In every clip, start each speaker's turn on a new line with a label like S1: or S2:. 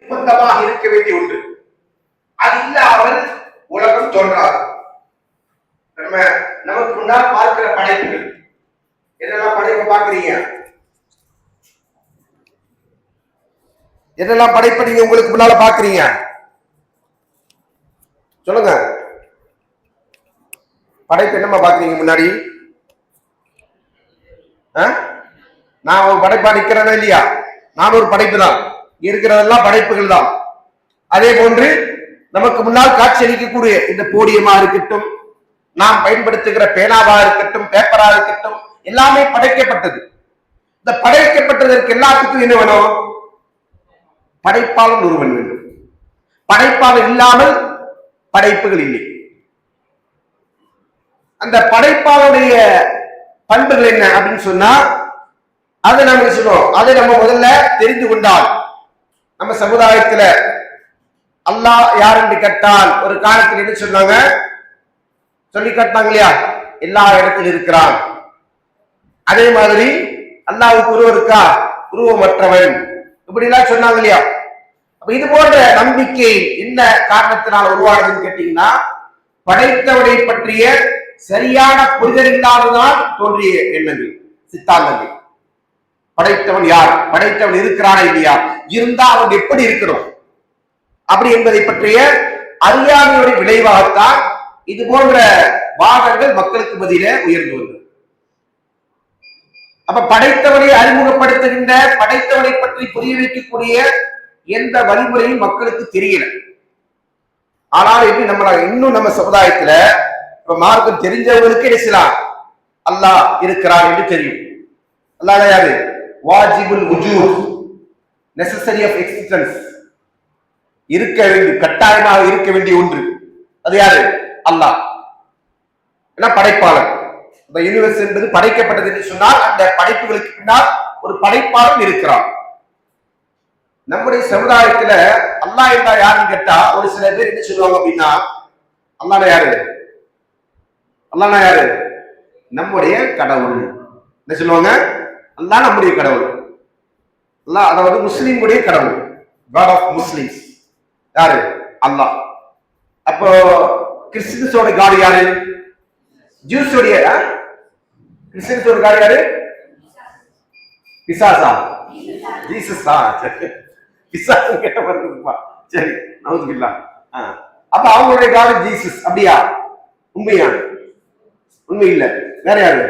S1: நிர்பந்தமாக இருக்க வேண்டிய ஒன்று. அது இல்லாமல் உலகம் தோன்றாது. நமக்கு முன்னால் பார்க்கிற படைப்புகள் என்னெல்லாம் படைப்பு பார்க்கிறீங்க? என்னெல்லாம் படைப்பு நீங்க உங்களுக்கு முன்னால பாக்குறீங்க? சொல்லுங்க. படைப்பு என்னமா பாக்குறீங்க முன்னாடி? நான் ஒரு படைப்பா நிக்கிறேனா இல்லையா? நான் ஒரு படைப்பு தான். இருக்கிறதெல்லாம் படைப்புகள் தான். அதே போன்று நமக்கு முன்னால் காட்சி அளிக்கக்கூடிய இந்த போடியமா இருக்கட்டும், நாம் பயன்படுத்துகிற பேனாவா இருக்கட்டும், பேப்பரா இருக்கட்டும், எல்லாமே படைக்கப்பட்டது. இந்த படைக்கப்பட்டதற்கு எல்லாத்துக்கும் என்ன வேணும்? படைப்பாளன் ஒருவன் வேண்டும். படைப்பாளன் இல்லாமல் படைப்புகள் இல்லை. அந்த படைப்பாளனுடைய பண்புகள் என்ன அப்படின்னு சொன்னா, அதை நம்ம சொல்லுவோம். அதை நம்ம முதல்ல தெரிந்து கொண்டால், நம்ம சமுதாயத்துல அல்லாஹ் யார் என்று கேட்டால் ஒரு காலத்தில் என்ன சொன்னாங்க? சொல்லி காட்டாங்க இல்லையா? எல்லா இடத்திலும் இருக்கிறான். அதே மாதிரி அல்லாஹ்வுக்கு உருவம் இருக்கா? உருவமற்றவன், இப்படி எல்லாம் சொன்னாங்க இல்லையா? அப்ப இது போன்ற நம்பிக்கை என்ன காரணத்தினால் உருவானதுன்னு கேட்டீங்கன்னா, படைத்தவனை பற்றிய சரியான புரிதல் இல்லாததால் தோன்றிய எண்ணங்கள், சித்தாந்தங்கள். படைத்தவன் யார்? படைத்தவன் இருக்கிறானா இல்லையா? இருந்தா அவன் எப்படி இருக்கணும் அப்படி என்பதை பற்றிய அறியாமையுடைய விளைவாகத்தான் இது போன்ற வாதங்கள் மக்களுக்கு மத்தியிலே உயர்ந்து வந்தது. அப்ப படைத்தவனை அறிமுகப்படுத்துகின்ற, படைத்தவனை பற்றி புரிய வைக்கக்கூடிய எந்த வழிமுறையும் மக்களுக்கு தெரியல. ஆனால் எப்படி இன்னும் நம்ம சமுதாயத்துல இப்ப மார்க்கம் தெரிஞ்சவங்களுக்கு என்ன செய்யலாம்? அல்லாஹ் இருக்கிறான் என்று தெரியும். அல்லாஹ் யாரு? வாஜிபுல் வுஜூத், நெசசரி ஆஃப் எக்ஸிஸ்டன்ஸ், இருக்க வேண்டிய, கட்டாயமாக இருக்க வேண்டிய ஒன்று. அது யாரு? அல்லாஹ். ஏன்னா படைப்பாளர். இந்த யூனிவர்ஸ் என்பது படைக்கப்பட்டது என்று சொன்னால் அந்த படைப்புகளுக்கு பின்னால் ஒரு படைப்பாளர் இருக்கிறார். நம்முடைய சமுதாயத்துல அல்லாஹ் என்றா யாருன்னு கேட்டா ஒரு சில பேர் என்ன சொல்லுவாங்க அப்படின்னா, அல்லாஹ் யாரு? அல்லாஹ் யாரு? நம்முடைய கடவுள். என்ன சொல்லுவாங்க? அல்லாஹ் நம்முடைய கடவுள். அல்லாஹ் அதாவது முஸ்லிம்களுடைய கடவுள், காட் ஆஃப் முஸ்லிம்ஸ். யாரு? அல்லாஹ். அப்போ கிறிஸ்டியன்ஸோட காட் யாரு? ஜூஸோடைய கிறிஸ்டியன்ஸோட காட் யாரு? பிசாசா? ஜீசஸா? பிசாசு கேட்ட வருதுப்பா. சரி, நவுதுபில்லா. அப்ப அவங்களுடைய காட் ஜீசஸ். அப்படியா? உண்மையா? உண்மை இல்ல. வேற யாரு?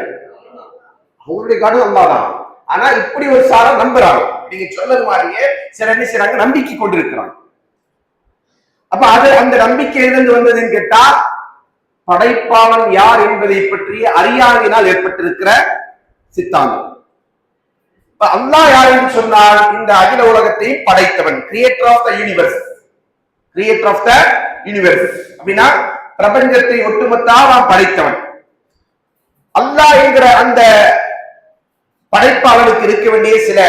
S1: அவங்களுடைய காடு அல்லாதான். ஆனா இப்படி ஒரு சாரம் நம்புறாங்க. நீங்க சொன்னது மாதிரியே சில என்ன செய்றாங்க? நம்பிக்கை கொண்டிருக்கிறாங்க. அப்ப அது அந்த நம்பிக்கையிலிருந்து வந்ததுன்னு கேட்டா, படைப்பாளன் யார் என்பதை பற்றிய அறியாமையினால் ஏற்பட்டிருக்கிற சித்தாந்தம். அல்லாஹ் யார் என்று சொன்னால் இந்த அகில உலகத்தை படைத்தவன், creator of the universe. Creator of the universe அப்படின்னா பிரபஞ்சத்தை ஒட்டுமொத்தமாக படைத்தவன். அல்லாஹ் என்கிற அந்த படைப்பாளனுக்கு இருக்க வேண்டிய சில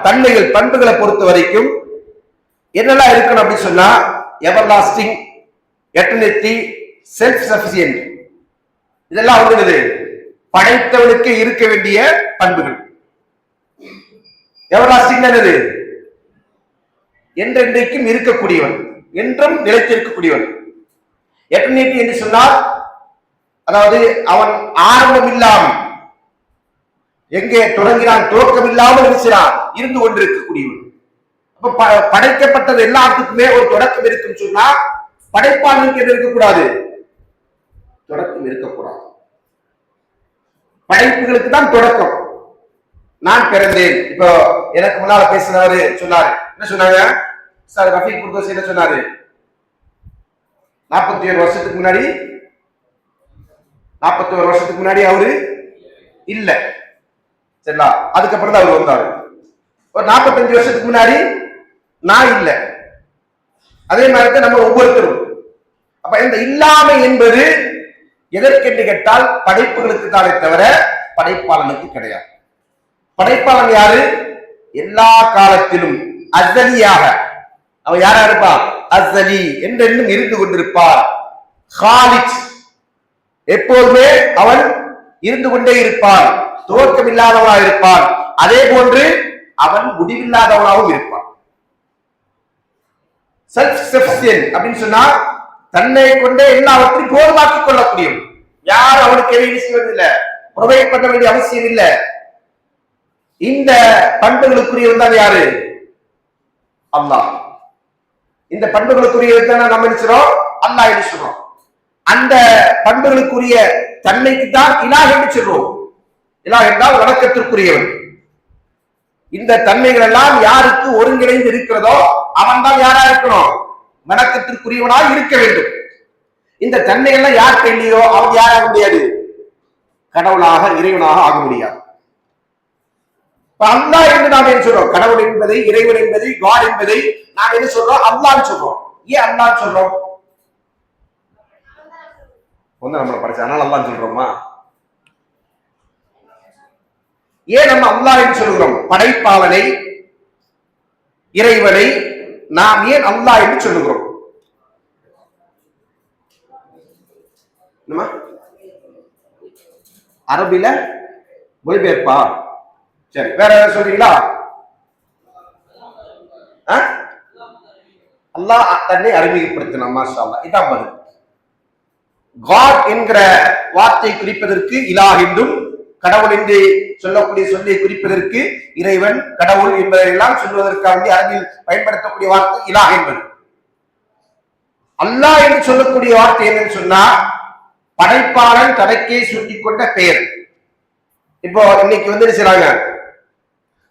S1: தன்மைகள், பண்புகளை பொறுத்த வரைக்கும் என்னெல்லாம் இருக்கணும் அப்படின்னு சொன்னா, எவர்லாஸ்டிங், எட்டர்னிட்டி, செல்ஃப் சஃபிஷியன்ட், இதெல்லாம் வந்து படைத்தவனுக்கு இருக்க வேண்டிய பண்புகள். எவர்லாஸ்டிங் என்னது? என்றென்றைக்கும் இருக்கக்கூடியவன், என்றும் நிலைத்திருக்கக்கூடியவன். எட்டர்னிட்டி என்று சொன்னால் அதாவது அவன் ஆரம்பம் இல்லாமல், எங்கே தொடங்கினான், துவக்கம் இல்லாமல் இருந்து கொண்டிருக்கக்கூடியவன். அப்ப படைக்கப்பட்டது எல்லாத்துக்குமே ஒரு தொடக்கம் இருக்குன்னு சொன்னா, படைப்பாளனுக்கு எது இருக்கக்கூடாது? தொடக்கம் இருக்கக்கூடாது. படைப்புகளுக்கு தான் தொடக்கம். நான் பிறந்தேன். இப்போ எனக்கு முன்னால பேசினவரு சொன்னாரு, என்ன சொன்னாங்க? சார் ரஃபீக் குர்தோசி என்ன சொன்னாரு? 41 வருஷத்துக்கு முன்னாடி, 41 வருஷத்துக்கு முன்னாடி அவரு இல்ல, சரிங்களா? அதுக்கப்புறம் தான் அவர் வந்தாரு. ஒரு 45 வருஷத்துக்கு முன்னாடி நான் இல்ல. அதே மாதிரி நம்ம ஒவ்வொருத்தரும். அப்ப இந்த இல்லாமை என்பது எதற்கென்று கேட்டால் படைப்புகளுக்கு தானே தவிர படைப்பாளனுக்கு கிடையாது. படைப்பாளன் யாரு? எல்லா காலத்திலும் அஸ்ஸலியாக அவன் யாரா இருப்பான்? அஸ்ஸலி என்றென்றும் இருந்து கொண்டிருப்பார். காலித், எப்போதுமே அவன் இருந்து கொண்டே இருப்பான், துவக்கம் இல்லாதவனாக இருப்பான். அதே போன்று அவன் முடிவில்லாதவனாகவும் இருப்பான். செல்ஃப் சஃபிஷியன்ட் அப்படின்னு சொன்னா தன்னை கொண்டே எல்லாவற்றையும் போதுமாக்கிக் கொள்ளக்கூடியவன். யாரும் அவனுக்கு எதையும் செய்வதில்லை, ப்ரொவைட் பண்ண வேண்டிய அவசியம் இல்லை. இந்த பண்புகளுக்குரியவன் தான் யாரு? அல்லாஹ். இந்த பண்புகளுக்குரியது தானே நம்ம நினைக்கிறோம் அல்லாஹ் என்று சொல்றோம். அந்த பண்புகளுக்குரிய தன்மைக்கு தான் இலாஹ் என்று சொல்றோம். இலாஹ் என்றால் வணக்கத்திற்குரியவன். இந்த தன்மைகள் எல்லாம் யாருக்கு ஒருங்கிணைந்து இருக்கிறதோ அவன் தான் யாரா இருக்கணும்? வணக்கத்திற்குரியவனாக இருக்க வேண்டும். இந்த தன்மைகள்லாம் யாருக்கு இல்லையோ அவன் யாராக முடியாது? கடவுளாக, இறைவனாக ஆக முடியாது. அல்லாஹ் என்று நாம் என்ன சொல்றோம்? கடவுள் என்பதை, இறைவன் என்பதை, காட் என்பதை நாம் என்ன சொல்றோம்? அல்லாஹ்னு சொல்றோம். ஏன் அல்லாஹ்னு சொல்றோம்? நம்மளை படிச்ச அதனால அல்லாஹ்னு சொல்றோமா? ஏன் நம்ம அல்லாஹ் என்று சொல்கிறோம்? படைப்பாளனை, இறைவனை நாம் ஏன் அல்லாஹ் என்று சொல்லுகிறோம்? அரபில மொழிபெயர்ப்பா? சரி, வேற ஏதாவது சொல்றீங்களா? அல்லாஹ் தன்னை அறிமுகப்படுத்தினான். மாஷா அல்லாஹ். இதான் பதில். காட் என்கிற வார்த்தை குறிப்பதற்கு இலாஹ் என்றும், கடவுள் என்று சொல்லக்கூடிய சொல்லை குறிப்பதற்கு இறைவன், கடவுள் என்பதையெல்லாம் சொல்வதற்காக அரபில் பயன்படுத்தக்கூடிய வார்த்தை இலாஹ் என்பது. அல்லாஹ் என்று சொல்லக்கூடிய வார்த்தை என்னன்னு சொன்னா படைப்பாளன் தனக்கே சுட்டிக் கொண்ட பெயர். இப்போ இன்னைக்கு வந்து என்ன செய்றாங்க?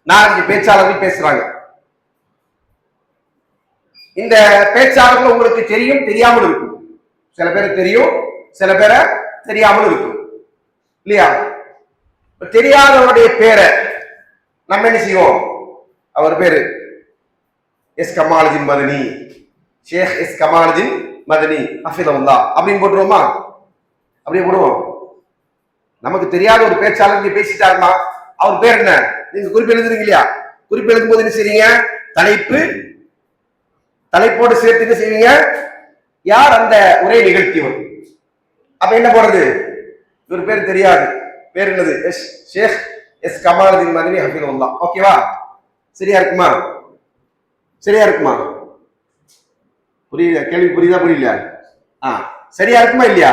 S1: 4 பேச்சாளர்கள் பேசுறாங்க. இந்த பேச்சாளர்கள் உங்களுக்கு தெரியும், தெரியாமல் இருக்கும். சில பேர் தெரியும், சில பேரை தெரியாமல் இருக்கும் இல்லையா? தெரியாதவருடைய பேரை நம்ம என்ன செய்வோம்? அவர் பேரு எஸ் கமாலுதீன் மதனி, ஷேக் எஸ் கமாலுதீன் மதனி ஹஃபிதல்லாஹ் அப்படின்னு போட்டுருவோமா? அப்படியே போடுவோம். நமக்கு தெரியாத ஒரு பேச்சாளர் இங்க பேசிட்டாருமா, அவர் பேர் என்ன? நீங்க குறிப்பு எழுதுறீங்க இல்லையா? குறிப்பு எழுதும் போது என்ன செய்வீங்க? தலைப்போடு சேர்த்து என்ன செய்வீங்க? யார் அந்த உரை நிகழ்த்தியவர். அப்ப என்ன போடுறது? இவர் பேர் தெரியாது, பேர் என்னது? ஷேக் எஸ் கமாலுதீன் மதனி ஹஃபிதல்லாஹ். ஓகேவா? சரியா இருக்குமா? சரியா இருக்குமா? புரியல? கேள்வி புரியுதா? புரியல? சரியா இருக்குமா இல்லையா?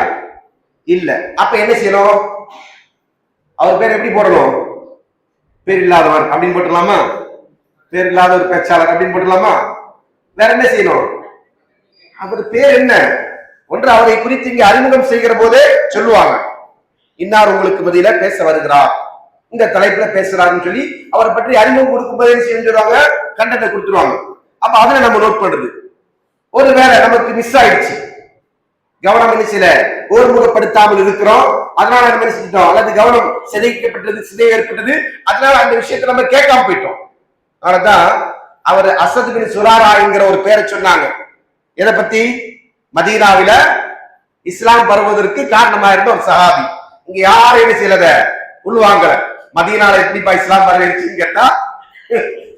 S1: இல்ல. அப்ப என்ன செய்யணும்? அவர் பேர் எப்படி போடணும்? பேர் இல்லாதவர் அப்படின்னு போட்டுடலாமா? பேர் இல்லாத ஒரு பேச்சாளர் அப்படின்னு போட்டுடலாமா? வேற என்ன செய்யணும்? அவர் பேர் என்ன? ஒன்று அவரை குறித்து இங்க அறிமுகம் செய்கிற போதே சொல்லுவாங்க, இன்னார் உங்களுக்கு மத்தியில பேச வருகிறார், இந்த தலைப்புல பேசுறாருன்னு சொல்லி அவரை பற்றி அறிமுகம் கொடுக்கும் போதே செஞ்சுருவாங்க, கண்டென்ட்டை கொடுத்துருவாங்க. அப்ப அதுல நம்ம நோட் பண்றது. ஒரு வேலை நமக்கு மிஸ் ஆயிடுச்சு, கவனம் என்ன செய்யல, ஒருமுகப்படுத்தாமல் இருக்கிறோம், அதனால நம்ம என்ன செஞ்சிட்டோம், அல்லது கவனம் சிதை ஏற்பட்டது, அதனால அந்த விஷயத்தை நம்ம கேட்காம போயிட்டோம். அதனாலதான் அவர் அசத் பின் சுராரா என்கிற ஒரு பேரை சொன்னாங்க. எதை பத்தி? மதீனாவில இஸ்லாம் பரவுவதற்கு காரணமா இருந்த ஒரு சஹாபி. இங்க யாரும் என்ன செய்யலத உள்வாங்க, மதீனால எப்படிப்பா இஸ்லாம் பரவிடுச்சுன்னு கேட்டா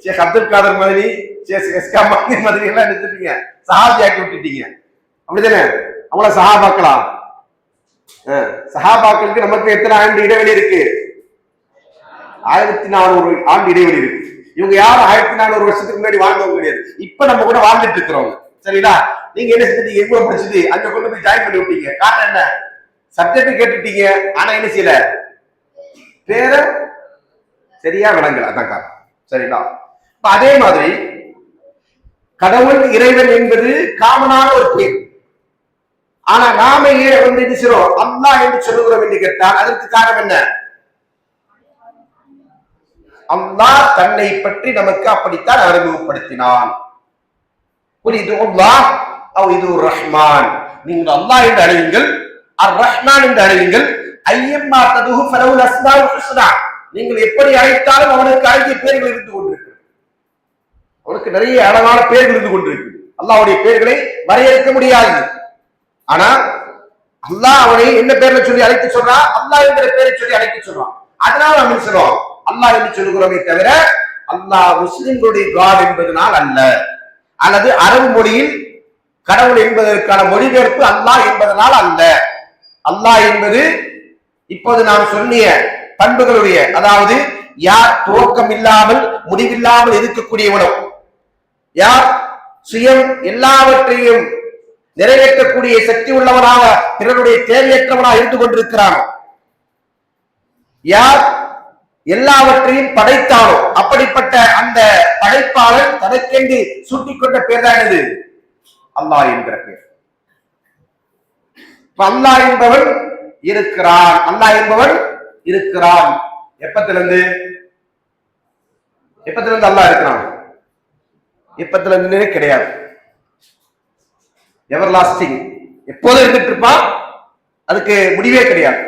S1: ஷேக் அப்துல் காதர் மதனி, ஷேக் எஸ்கா மதனி எல்லாம் எடுத்துட்டீங்க, சஹாபி ஆக்கி விட்டுட்டீங்க. அப்படிதானே? அவங்கள சஹாபாக்களா? சஹாபாக்களுக்கு நமக்கு எத்தனை ஆண்டு இடைவெளி இருக்கு? 1400 ஆண்டு இடைவெளி இருக்கு. இவங்க யாரும் 1400 வருஷத்துக்கு முன்னாடி வாழ்ந்தவங்க கிடையாது. இப்ப நம்ம கூட வாழ்ந்துட்டு இருக்கிறவங்க. சரிங்களா? நீங்க என்ன செஞ்சுட்டீங்க? எவ்வளவு படிச்சுட்டு அங்க கொண்டு போய் ஜாயின் பண்ணி விட்டீங்க. காரணம் என்ன? சப்ஜெக்ட் கேட்டுட்டீங்க, ஆனா என்ன செய்யல, பேரை சரியா விளங்கல. அதான் காரணம். சரிங்களா? அதே மாதிரி கடவுள், இறைவன் என்பது காமனான ஒரு பேர். ஆனா நாம ஏன் வந்து என்ன செய்றோம்? அல்லாஹ் என்று சொல்லுகிறோம் என்று கேட்டால் அதற்கு காரணம் என்ன? அல்லாஹ் தன்னை பற்றி நமக்கு அப்படித்தான் அறிமுகப்படுத்தினான். ரஹ்மான், நீங்கள் அல்லாஹ் என்று அழையுங்கள், அர் ரஹ்மான் என்று அழையுங்கள், ஐயம்மா ததுஹு ஃபலஹுல் அஸ்மாஉல் ஹுஸ்னா, நீங்கள் எப்படி அழைத்தாலும் அவனுக்கு அழகிய பெயர்கள் இருந்து கொண்டிருக்கு. அவனுக்கு நிறைய அழகான பெயர்கள் இருந்து கொண்டிருக்கு. அல்லாஹ்வுடைய பெயர்களை வரையறுக்க முடியாது. ஆனா அல்லாஹ் அவனை என்ன பேர்ல சொல்லி அழைத்து சொல்றான்? அல்லாஹ் என்கிற பேரை சொல்லி அழைத்து சொல்றான். அதனால நம்ம சொல்றோம் அல்லாஹ் என்று சொல்லுகிறோமே தவிர அல்லாஹ் முஸ்லிம்களுடைய காட் என்பதனால் அல்ல, அல்லது அரபு மொழியில் கடவுள் என்பதற்கான மொழிபெயர்ப்பு அல்லாஹ் என்பதனால் அல்ல. அல்லாஹ் என்பது இப்போது நாம் சொன்னிய பண்புகளுடைய, அதாவது யார் துவக்கம் இல்லாமல் முடிவில்லாமல் இருக்கக்கூடியவனோ, யார் சுயம் எல்லாவற்றையும் நிறைவேற்றக்கூடிய சக்தி உள்ளவனாக பிறருடைய தேவையற்றவனாக இருந்து கொண்டிருக்கிறான். யார் எல்லாவற்றையும் படைத்தானோ அப்படிப்பட்ட அந்த படைப்பாளன் தனக்கென்று சூட்டிக்கொண்ட பேர் தான் இது அல்லாஹ் என்கிற பேர். அல்லாஹ் என்பவன் இருக்கிறான். அல்லாஹ் என்பவன் இருக்கிறான். எப்பத்திலிருந்து அல்லாஹ் இருக்கிறான்? எப்பத்திலிருந்து கிடையாது. எவர் லாஸ்டிங், எப்போதும் இருந்துட்டு இருப்பான். அதுக்கு முடிவே கிடையாது.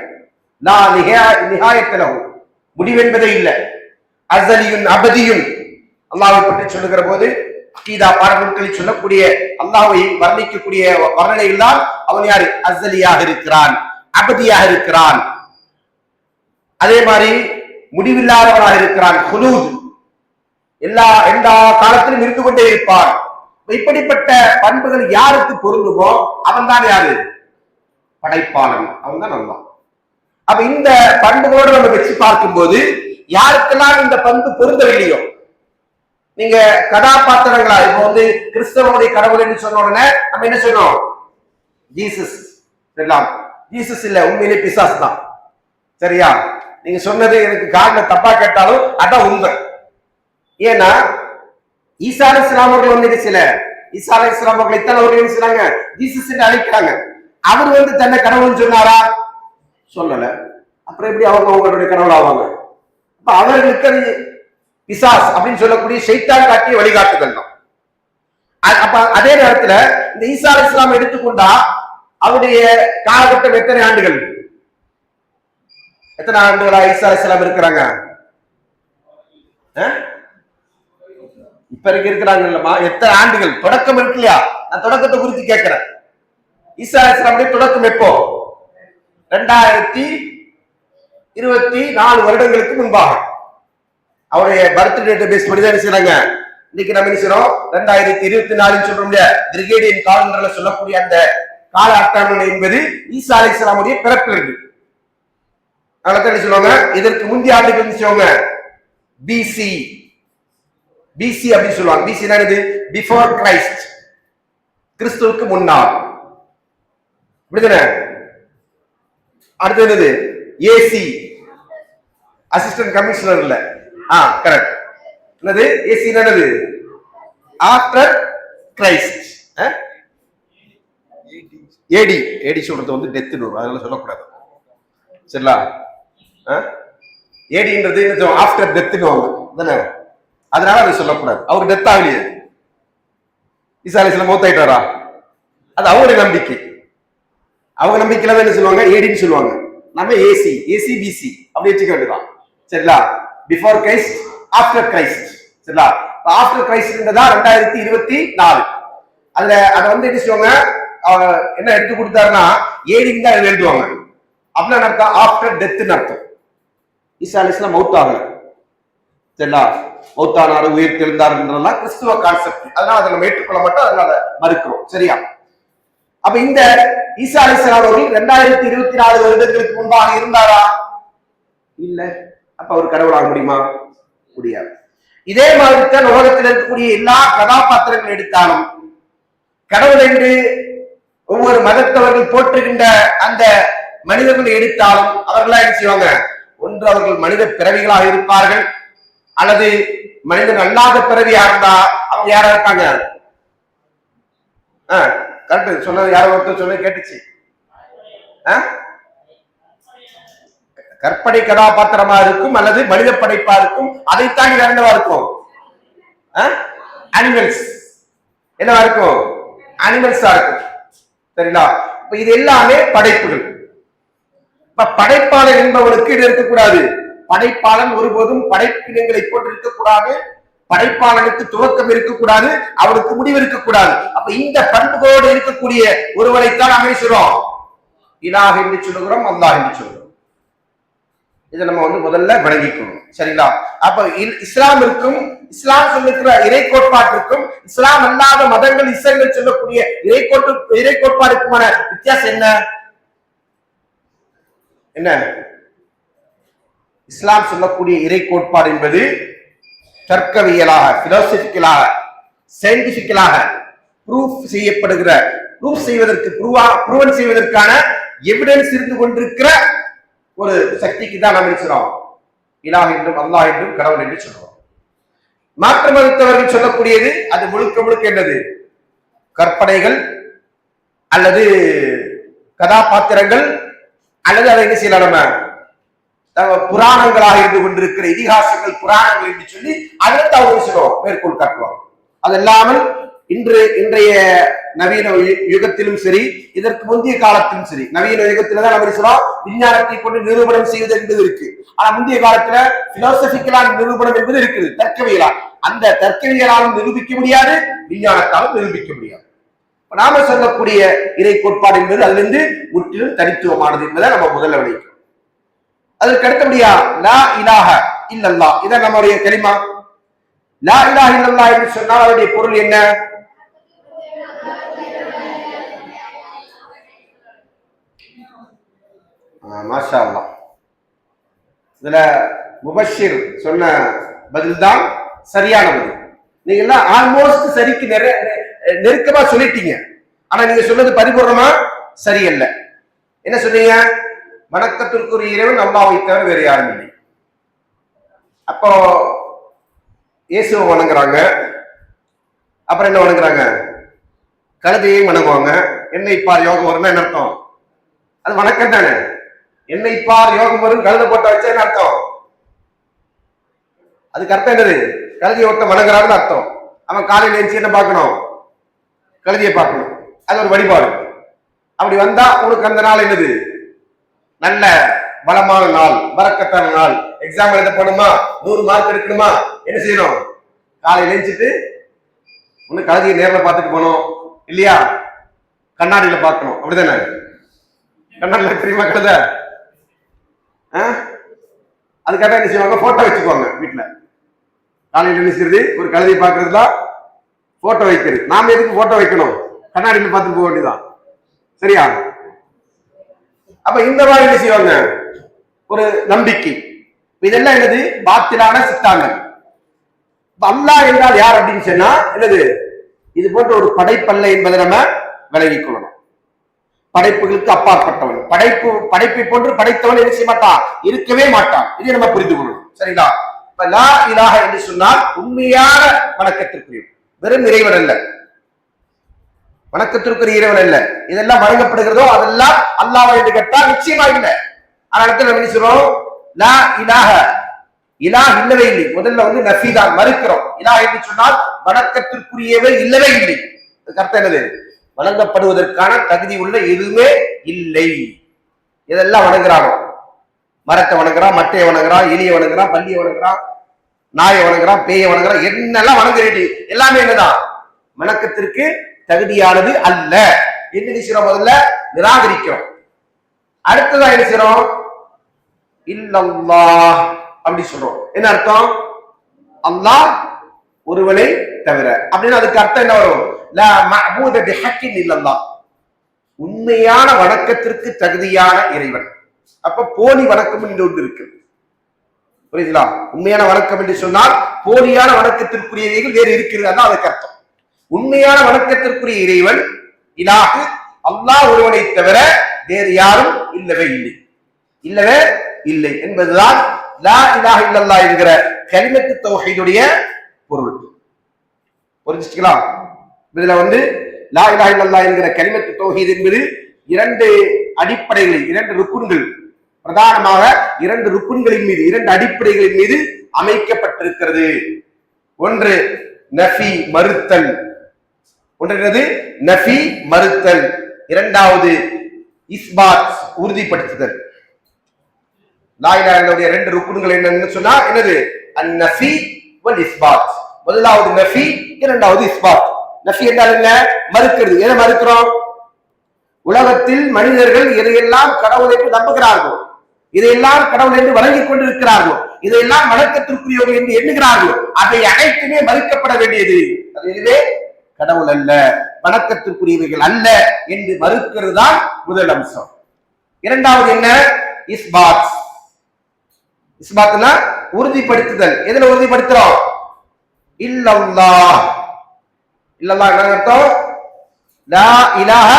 S1: முடிவென்பதே இல்லை. அஸலியுன் அபதியுன். அல்லாஹ்வை பற்றி சொல்லுகிற போது அகீதா பாடல்களில் சொல்லக்கூடிய அல்லாஹ்வை வர்ணிக்கக்கூடிய வர்ணனையில் தான் அவன் யாரு? அஸலியாக இருக்கிறான், அபதியாக இருக்கிறான். அதே மாதிரி முடிவில்லாதவனாக இருக்கிறான். ஹுலூத், எல்லா காலத்திலும் இருந்து கொண்டே இருப்பான். இப்படிப்பட்ட பண்புகள் யாருக்கு பொருந்துமோ அவன் தான் யாரு? படைப்பாளன். அவன் தான் அல்லாஹ். அப்ப இந்த பண்புகளோடு நம்ம வச்சு பார்க்கும்போது யாருக்கெல்லாம் இந்த பண்பு பொருந்தவில்லையோ, நீங்க கதாபாத்திரங்களா இப்ப கிறிஸ்தவனுடைய கடவுள் என்று சொன்ன உடனே நம்ம என்ன சொன்னோம்? ஜீசஸ். ஜீசஸ் இல்ல, உண்மையிலே பிசாஸ் தான். சரியா? நீங்க சொன்னது எனக்கு காரண தப்பா கேட்டாலும் அதான் உண்மை. ஏன்னா ஈசா அலைஹிஸ்ஸலாம் அவர்கள் சில ஈசா அலைஹிஸ்ஸலாம் அவர்கள் இத்தனை அவர்கள் என்ன செய்றாங்க? ஜீசஸ் என்று அழைக்கிறாங்க. அவர் தன்னை கடவுள்னு சொன்னாரா? சொல்லல. அப்புறம் எப்படி அவங்க அவங்களுடைய கடவுள் ஆவாங்க? அப்ப அவர்களுக்கு அது பிசாஸ் அப்படின்னு சொல்லக்கூடிய ஷைத்தான் காட்டிய வழிகாட்டுதல் தான். அப்ப அதே நேரத்துல இந்த ஈசா அலைஹிஸ்ஸலாம் எடுத்துக்கொண்டா அவருடைய காலகட்டம் எத்தனை ஆண்டுகள்? எத்தனை ஆண்டுகளா ஈசா அலைஹிஸ்ஸலாம் இருக்கிறாங்க? இப்ப இருக்கிறாங்க இல்லமா? எத்தனை ஆண்டுகள்? தொடக்கம் இருக்கு இல்லையா? நான் தொடக்கத்தை குறித்து கேட்கிறேன். ஈசா அலைஹிஸ்ஸலாமுடைய தொடக்கம் எப்போ? 2024 வருடங்களுக்கு முன்பாக. அவருடைய பர்த் டேட்டை பேஸ் பண்ணி தான் செய்றாங்க. இன்னைக்கு நம்ம என்ன செய்றோம்? 2024 சொல்றோம் இல்லையா? கிரிகேடியன் காலண்டர்ல சொல்லக்கூடிய அந்த கால அட்டவணை என்பது ஈசா அலைஹிஸ்ஸலாமுடைய பிறப்பிலிருந்து. அதனால என்ன சொல்லுவாங்க? இதற்கு முந்தைய ஆண்டுகள் சொல்லுவாங்க பிசி. பிசி அப்படின்னு சொல்லுவாங்க. பிசி என்னது? பிஃபோர் கிரைஸ்ட், கிறிஸ்துவுக்கு முன்னால். அப்படிதானே? அடுத்து என்னது? ஏசி, அசிஸ்டன்ட் கமிஷனர் இல்ல. கரெக்ட். என்னது? ஏசி என்னது? After Christ. ஏடி, ஏடி சொல்றது டெத் வரும், அதனால சொல்லக்கூடாது. சரிங்களா? ஏடின்றது ஆஃப்டர் டெத்னு தானே, அதனால அதை சொல்லக்கூடாது. அவர் டெத் ஆகலையே, ஈசா அலைஹிஸ்ஸலாம் மௌத் ஆயிட்டாரா? அது அவங்களுடைய நம்பிக்கை. அவங்க நம்பிக்கையில என்ன சொல்லுவாங்க? ஏடின்னு சொல்லுவாங்க. நம்ம ஏசி, ஏசி பிசி அப்படி வச்சுக்க வேண்டியதான். சரிங்களா? Before Christ, after Christ. சரிங்களா? ஆஃப்டர் கிரைஸ்ட் தான் 2024. அதுல அதை என்ன சொல்லுவாங்க? என்ன எடுத்து கொடுத்தாருன்னா ஏடின்னு தான் எழுதுவாங்க. அப்படின்னு அர்த்தம் ஆஃப்டர் டெத்னு அர்த்தம். ஈசா அலைஹிஸ்ஸலாம் மௌத் ஆகல. சரிங்களா? மௌத்தானாரு, உயிர் தெழுந்தாருன்றதெல்லாம் கிறிஸ்துவ கான்செப்ட். அதனால அதை நம்ம ஏற்றுக்கொள்ள மாட்டோம், அதனால மறுக்கிறோம். சரியா? அப்ப இந்த ஈசா அலைஹிஸ்ஸலாம் அவர்கள் 2024 வருடங்களுக்கு முன்பாக இருந்தாரா? இல்ல. அப்ப அவர் கடவுளாக முடியுமா? முடியாது. இதே மாதிரி தான் உலகத்தில் இருக்கக்கூடிய எல்லா கதாபாத்திரங்கள் எடுத்தாலும், கடவுள் என்று ஒவ்வொரு மதத்தவர்கள் போற்றுகின்ற அந்த மனிதர்களை எடுத்தாலும் அவர்களா என்ன செய்வாங்க? ஒன்று அவர்கள் மனித பிறவிகளாக இருப்பார்கள், அல்லது மனிதன் அல்லாத பிறவியா இருந்தா அவங்க யாரா இருக்காங்க? கரெக்ட் சொன்னது யாரோ ஒருத்தர் சொல்ல கேட்டுச்சு. கற்பனை கதாபாத்திரமா இருக்கும் அல்லது மனித படைப்பா இருக்கும். அதைத்தான் வேறவா இருக்கும்? அனிமல்ஸ். என்னவா இருக்கும்? அனிமல்ஸா இருக்கும். சரிங்களா? இப்ப இது எல்லாமே படைப்புகள். இப்ப படைப்பாளர் என்பவனுக்கு இது இருக்கக்கூடாது. படைப்பாளன் ஒருபோதும் படைப்பினங்களை போட்டு இருக்கக்கூடாது. படைப்பாளனுக்கு துவக்கம் இருக்கக்கூடாது, அவருக்கு முடிவு இருக்கக்கூடாது. அப்ப இந்த பண்புகளோடு இருக்கக்கூடிய ஒருவரைத்தான் அமைக்கிறோம் இலாஹ் என்று சொல்லுகிறோம், அல்லாஹ் என்று சொல்லுகிறோம். இதை நம்ம முதல்ல விளங்கிக்கணும். சரிங்களா? அப்ப இஸ்லாம் இருக்கும், இஸ்லாம் சொல்லுகிற இறை கோட்பாட்டிற்கும் இஸ்லாம் அல்லாத மதங்கள் இஸ்லாங்கள் சொல்லக்கூடிய இறை கோட்பாடுக்குமான வித்தியாசம் என்ன? என்ன? இஸ்லாம் சொல்லக்கூடிய இறை கோட்பாடு என்பது தர்க்கவியலாக, பிலோசபிக்கலாக, சயின்டிபிக்கலாக ப்ரூஃப் செய்யப்படுகிற ப்ரூவன் செய்வதற்கான எவிடன்ஸ் இருந்து கொண்டிருக்கிற ஒரு சக்திக்கு தான் நாம் சொல்றோம் இலாஹ் என்றும் அல்லாஹ் என்றும் கடவுள் என்று சொல்றோம். மாற்று மதத்தவர்கள் சொல்லக்கூடியது அது முழுக்க முழுக்க என்னது, கற்பனைகள் அல்லது கதாபாத்திரங்கள் அல்லது அதை என்ன செய்யலாம், நம்ம புராணங்களாக இருந்து கொண்டிருக்கிற இதிகாசங்கள் புராணங்கள் என்று சொல்லி அதில் அவங்க சொல்லுவோம் மேற்கோள் காட்டுவாங்க. அது இல்லாமல் இன்றைய நவீன யுகத்திலும் சரி, இதற்கு முந்தைய காலத்திலும் சரி, நவீன யுகத்துல தான் நம்ம சொல்றோம் விஞ்ஞானத்தை கொண்டு நிரூபணம் செய்வது என்பது இருக்கு. ஆனா முந்தைய காலத்துல பிலாசபிக்கலான நிரூபணம் என்பது இருக்குது, தர்க்கவியலா. அந்த தர்க்கவியலாலும் நிரூபிக்க முடியாது, விஞ்ஞானத்தாலும் நிரூபிக்க முடியாது. நாம சொல்லக்கூடிய இறை கோட்பாடு என்பது அதிலிருந்து முற்றிலும் தனித்துவமானது என்பதை நம்ம முதல்ல விளைவிக்கிறோம். அதற்கு அடுத்தபடியா லா இலாஹ இல்லல்லாஹ், இதான் நம்முடைய கலிமா. லா இலாஹ இல்லல்லாஹ் என்று சொன்னால் அதனுடைய பொருள் என்ன? மாஷா அல்லாஹ். இதுல முபஷிர் சொன்ன பதில் தான் சரியான பதில். நீங்க எல்லாம் ஆல்மோஸ்ட் சரிக்கு நெருக்கமா சொல்லிட்டீங்க. ஆனா நீங்க சொன்னது பரிபூர்ணமா சரியல்ல. என்ன சொன்னீங்க? வணக்கத்திற்குரிய இறைவன் அல்லாஹ்வை தவிர வேற யாரும் இல்லை. அப்போ இயேசுவை வணங்குறாங்க, அப்புறம் என்ன வணங்குறாங்க? கழுதையையும் வணங்குவாங்க. என்னை பார் யோகம் வரும்னா என்ன அர்த்தம்? அது வணக்கம் தானே. என்னை பார் யோகம் வரும் கழுதை போட்ட வச்சா என்ன அர்த்தம்? அதுக்கு அர்த்தம் என்னது? கழுதியை ஒருத்த வணங்குறாருன்னு அர்த்தம். அவன் காலையில் எழுச்சி என்ன பார்க்கணும்? கழுதியை பார்க்கணும். அது ஒரு வழிபாடு. அப்படி வந்தா உனக்கு அந்த நாள் என்னது? நல்ல பலமான நாள், பரக்கத்தான நாள். எக்ஸாம் எழுத போகணுமா, 100 மார்க் எடுக்கணுமா, என்ன செய்யணும்? காலையில் எழுச்சிட்டு ஒண்ணு கழுதியை நேரில் பார்த்துட்டு போகணும், இல்லையா கண்ணாடியில பார்க்கணும். அப்படிதானே? கண்ணாடியில தெரியுமா கழுத? அதுக்காக என்ன செய்வாங்க? போட்டோ வச்சுக்குவாங்க வீட்டுல. காலையில் என்ன செய்யறது? ஒரு கழுதையை பார்க்கறதுலாம் போட்டோ வைக்கிறது. நாம எதுக்கு போட்டோ வைக்கணும்? கண்ணாடியில பார்த்துட்டு போக வேண்டியதான். சரியா? அப்ப இந்த மாதிரி என்ன செய்வாங்க? ஒரு நம்பிக்கை. இதெல்லாம் என்னது? பாத்திலான சித்தாந்தம். அல்லாஹ் என்றால் யார் அப்படின்னு சொன்னா என்னது? இது போன்ற ஒரு படைப்பல்ல என்பதை நம்ம விலகிக் கொள்ளணும். படைப்புகளுக்கு அப்பாற்பட்டவன், படைப்பை போன்று படைத்தவன் என்ன செய்ய மாட்டான், இருக்கவே மாட்டான். இதை நம்ம புரிந்து கொள்ளணும். சரிங்களா? இப்ப லா இலாஹ என்று சொன்னால் உண்மையான வணக்கத்திற்குரிய, வெறும் இறைவன் அல்ல, வணக்கத்திற்குரிய இறைவன் அல்ல. இதெல்லாம் வழங்கப்படுகிறதோ அதெல்லாம் அல்லாஹ் என்று கேட்டால் நிச்சயமா இல்லை. ஆனால் நம்ம என்ன சொல்றோம்? லா இலாஹ, இலாஹ் இல்லவே இல்லை. முதல்ல வந்து நஃபீதான், மறுக்கிறோம். இலாஹ் என்று சொன்னால் வணக்கத்திற்குரியவே இல்லவே இல்லை. அதுக்கு அர்த்தம் என்னது? வழங்கப்படுவதற்கான தகுதி உள்ள எதுவுமே இல்லை. இதெல்லாம் வணங்குறாங்க. மரத்தை வணங்குறான், மட்டையை வணங்குறான், எலியை வணங்குறான், பள்ளியை வணங்குறான், நாயை வணங்குறான், பேயை வணங்குறான், என்னெல்லாம் வணங்குறீங்க எல்லாமே என்னதான்? வணக்கத்திற்கு தகுதியானது அல்ல என்று நினைக்கிறோம். முதல்ல நிராகரிக்கிறோம். அடுத்ததான் என்ன செய்யறோம்? இல்லல்லாஹ் அப்படி சொல்றோம். என்ன அர்த்தம்? அல்லாஹ் ஒருவனை தவிர. அப்படின்னு அதுக்கு அர்த்தம் என்ன வரும்? லா மஅபூத பிஹக்கின் இல்லல்லாஹ், உண்மையான வணக்கத்திற்கு தகுதியான இறைவன். அப்ப போலி வணக்கம் என்று ஒன்று இருக்கு. புரியுதுங்களா? உண்மையான வணக்கம் என்று சொன்னால் போலியான வணக்கத்திற்குரியவைகள் வேறு இருக்கிறது. அதான் அதுக்கு அர்த்தம். உண்மையான வணக்கத்திற்குரிய இறைவன் இலாஹு அல்லாஹ் ஒருவனை தவிர வேறு யாரும் இல்லவே இல்லை, இல்லவே இல்லை என்பதுதான் லா இலாஹ இல்லல்லாஹ் என்கிற கலிமத்து தௌஹீதுடைய பொருள். புரிஞ்சுக்கலாம்? இதுல வந்து லா இலாஹ இல்லல்லாஹ் என்கிற கலிமத்து தௌஹீத் என்பது 2 அடிப்படைகளில், 2 ருக்குன்கள், பிரதானமாக 2 ருக்குன்களின் மீது, 2 அடிப்படைகளின் மீது அமைக்கப்பட்டிருக்கிறது. ஒன்று நஃபி, மறுத்தல். ஒன்றது நஃபி, மறுத்தல். இரண்டாவது இஸ்பாத், உறுதிப்படுத்துதல். லா இலாஹ இல்லல்லாஹ்வுடைய 2 ருக்குன்கள் என்னன்னு சொன்னா என்னது? அன்-நஃபி வல் இஸ்பாத். முதலாவது நஃபி, இரண்டாவது இஸ்பாத். நஃபி என்றால் என்ன? மறுக்கிறது. எதை மறுக்கிறோம்? உலகத்தில் மனிதர்கள் எதையெல்லாம் கடவுள் என்று நம்புகிறார்கள், இதையெல்லாம் கடவுள் என்று வழங்கிக் கொண்டிருக்கிறார்கள், இதையெல்லாம் வணக்கத்திற்குரியவர்கள் என்று எண்ணுகிறார்கள், அதை அனைத்துமே மறுக்கப்பட வேண்டியது. அது இதுவே கடவுள் அல்ல, வணக்கத்திற்குரியவைகள் அல்ல என்று மறுக்கிறது தான் முதல் அம்சம். இரண்டாவது என்ன? இஸ்பாத். இஸ்பாத்னா உறுதிப்படுத்துதல். எதுல உறுதிப்படுத்துறோம்? இல்லல்லாஹ். இல்லல்லாஹ் என்ன அர்த்தம்? லா இலாஹ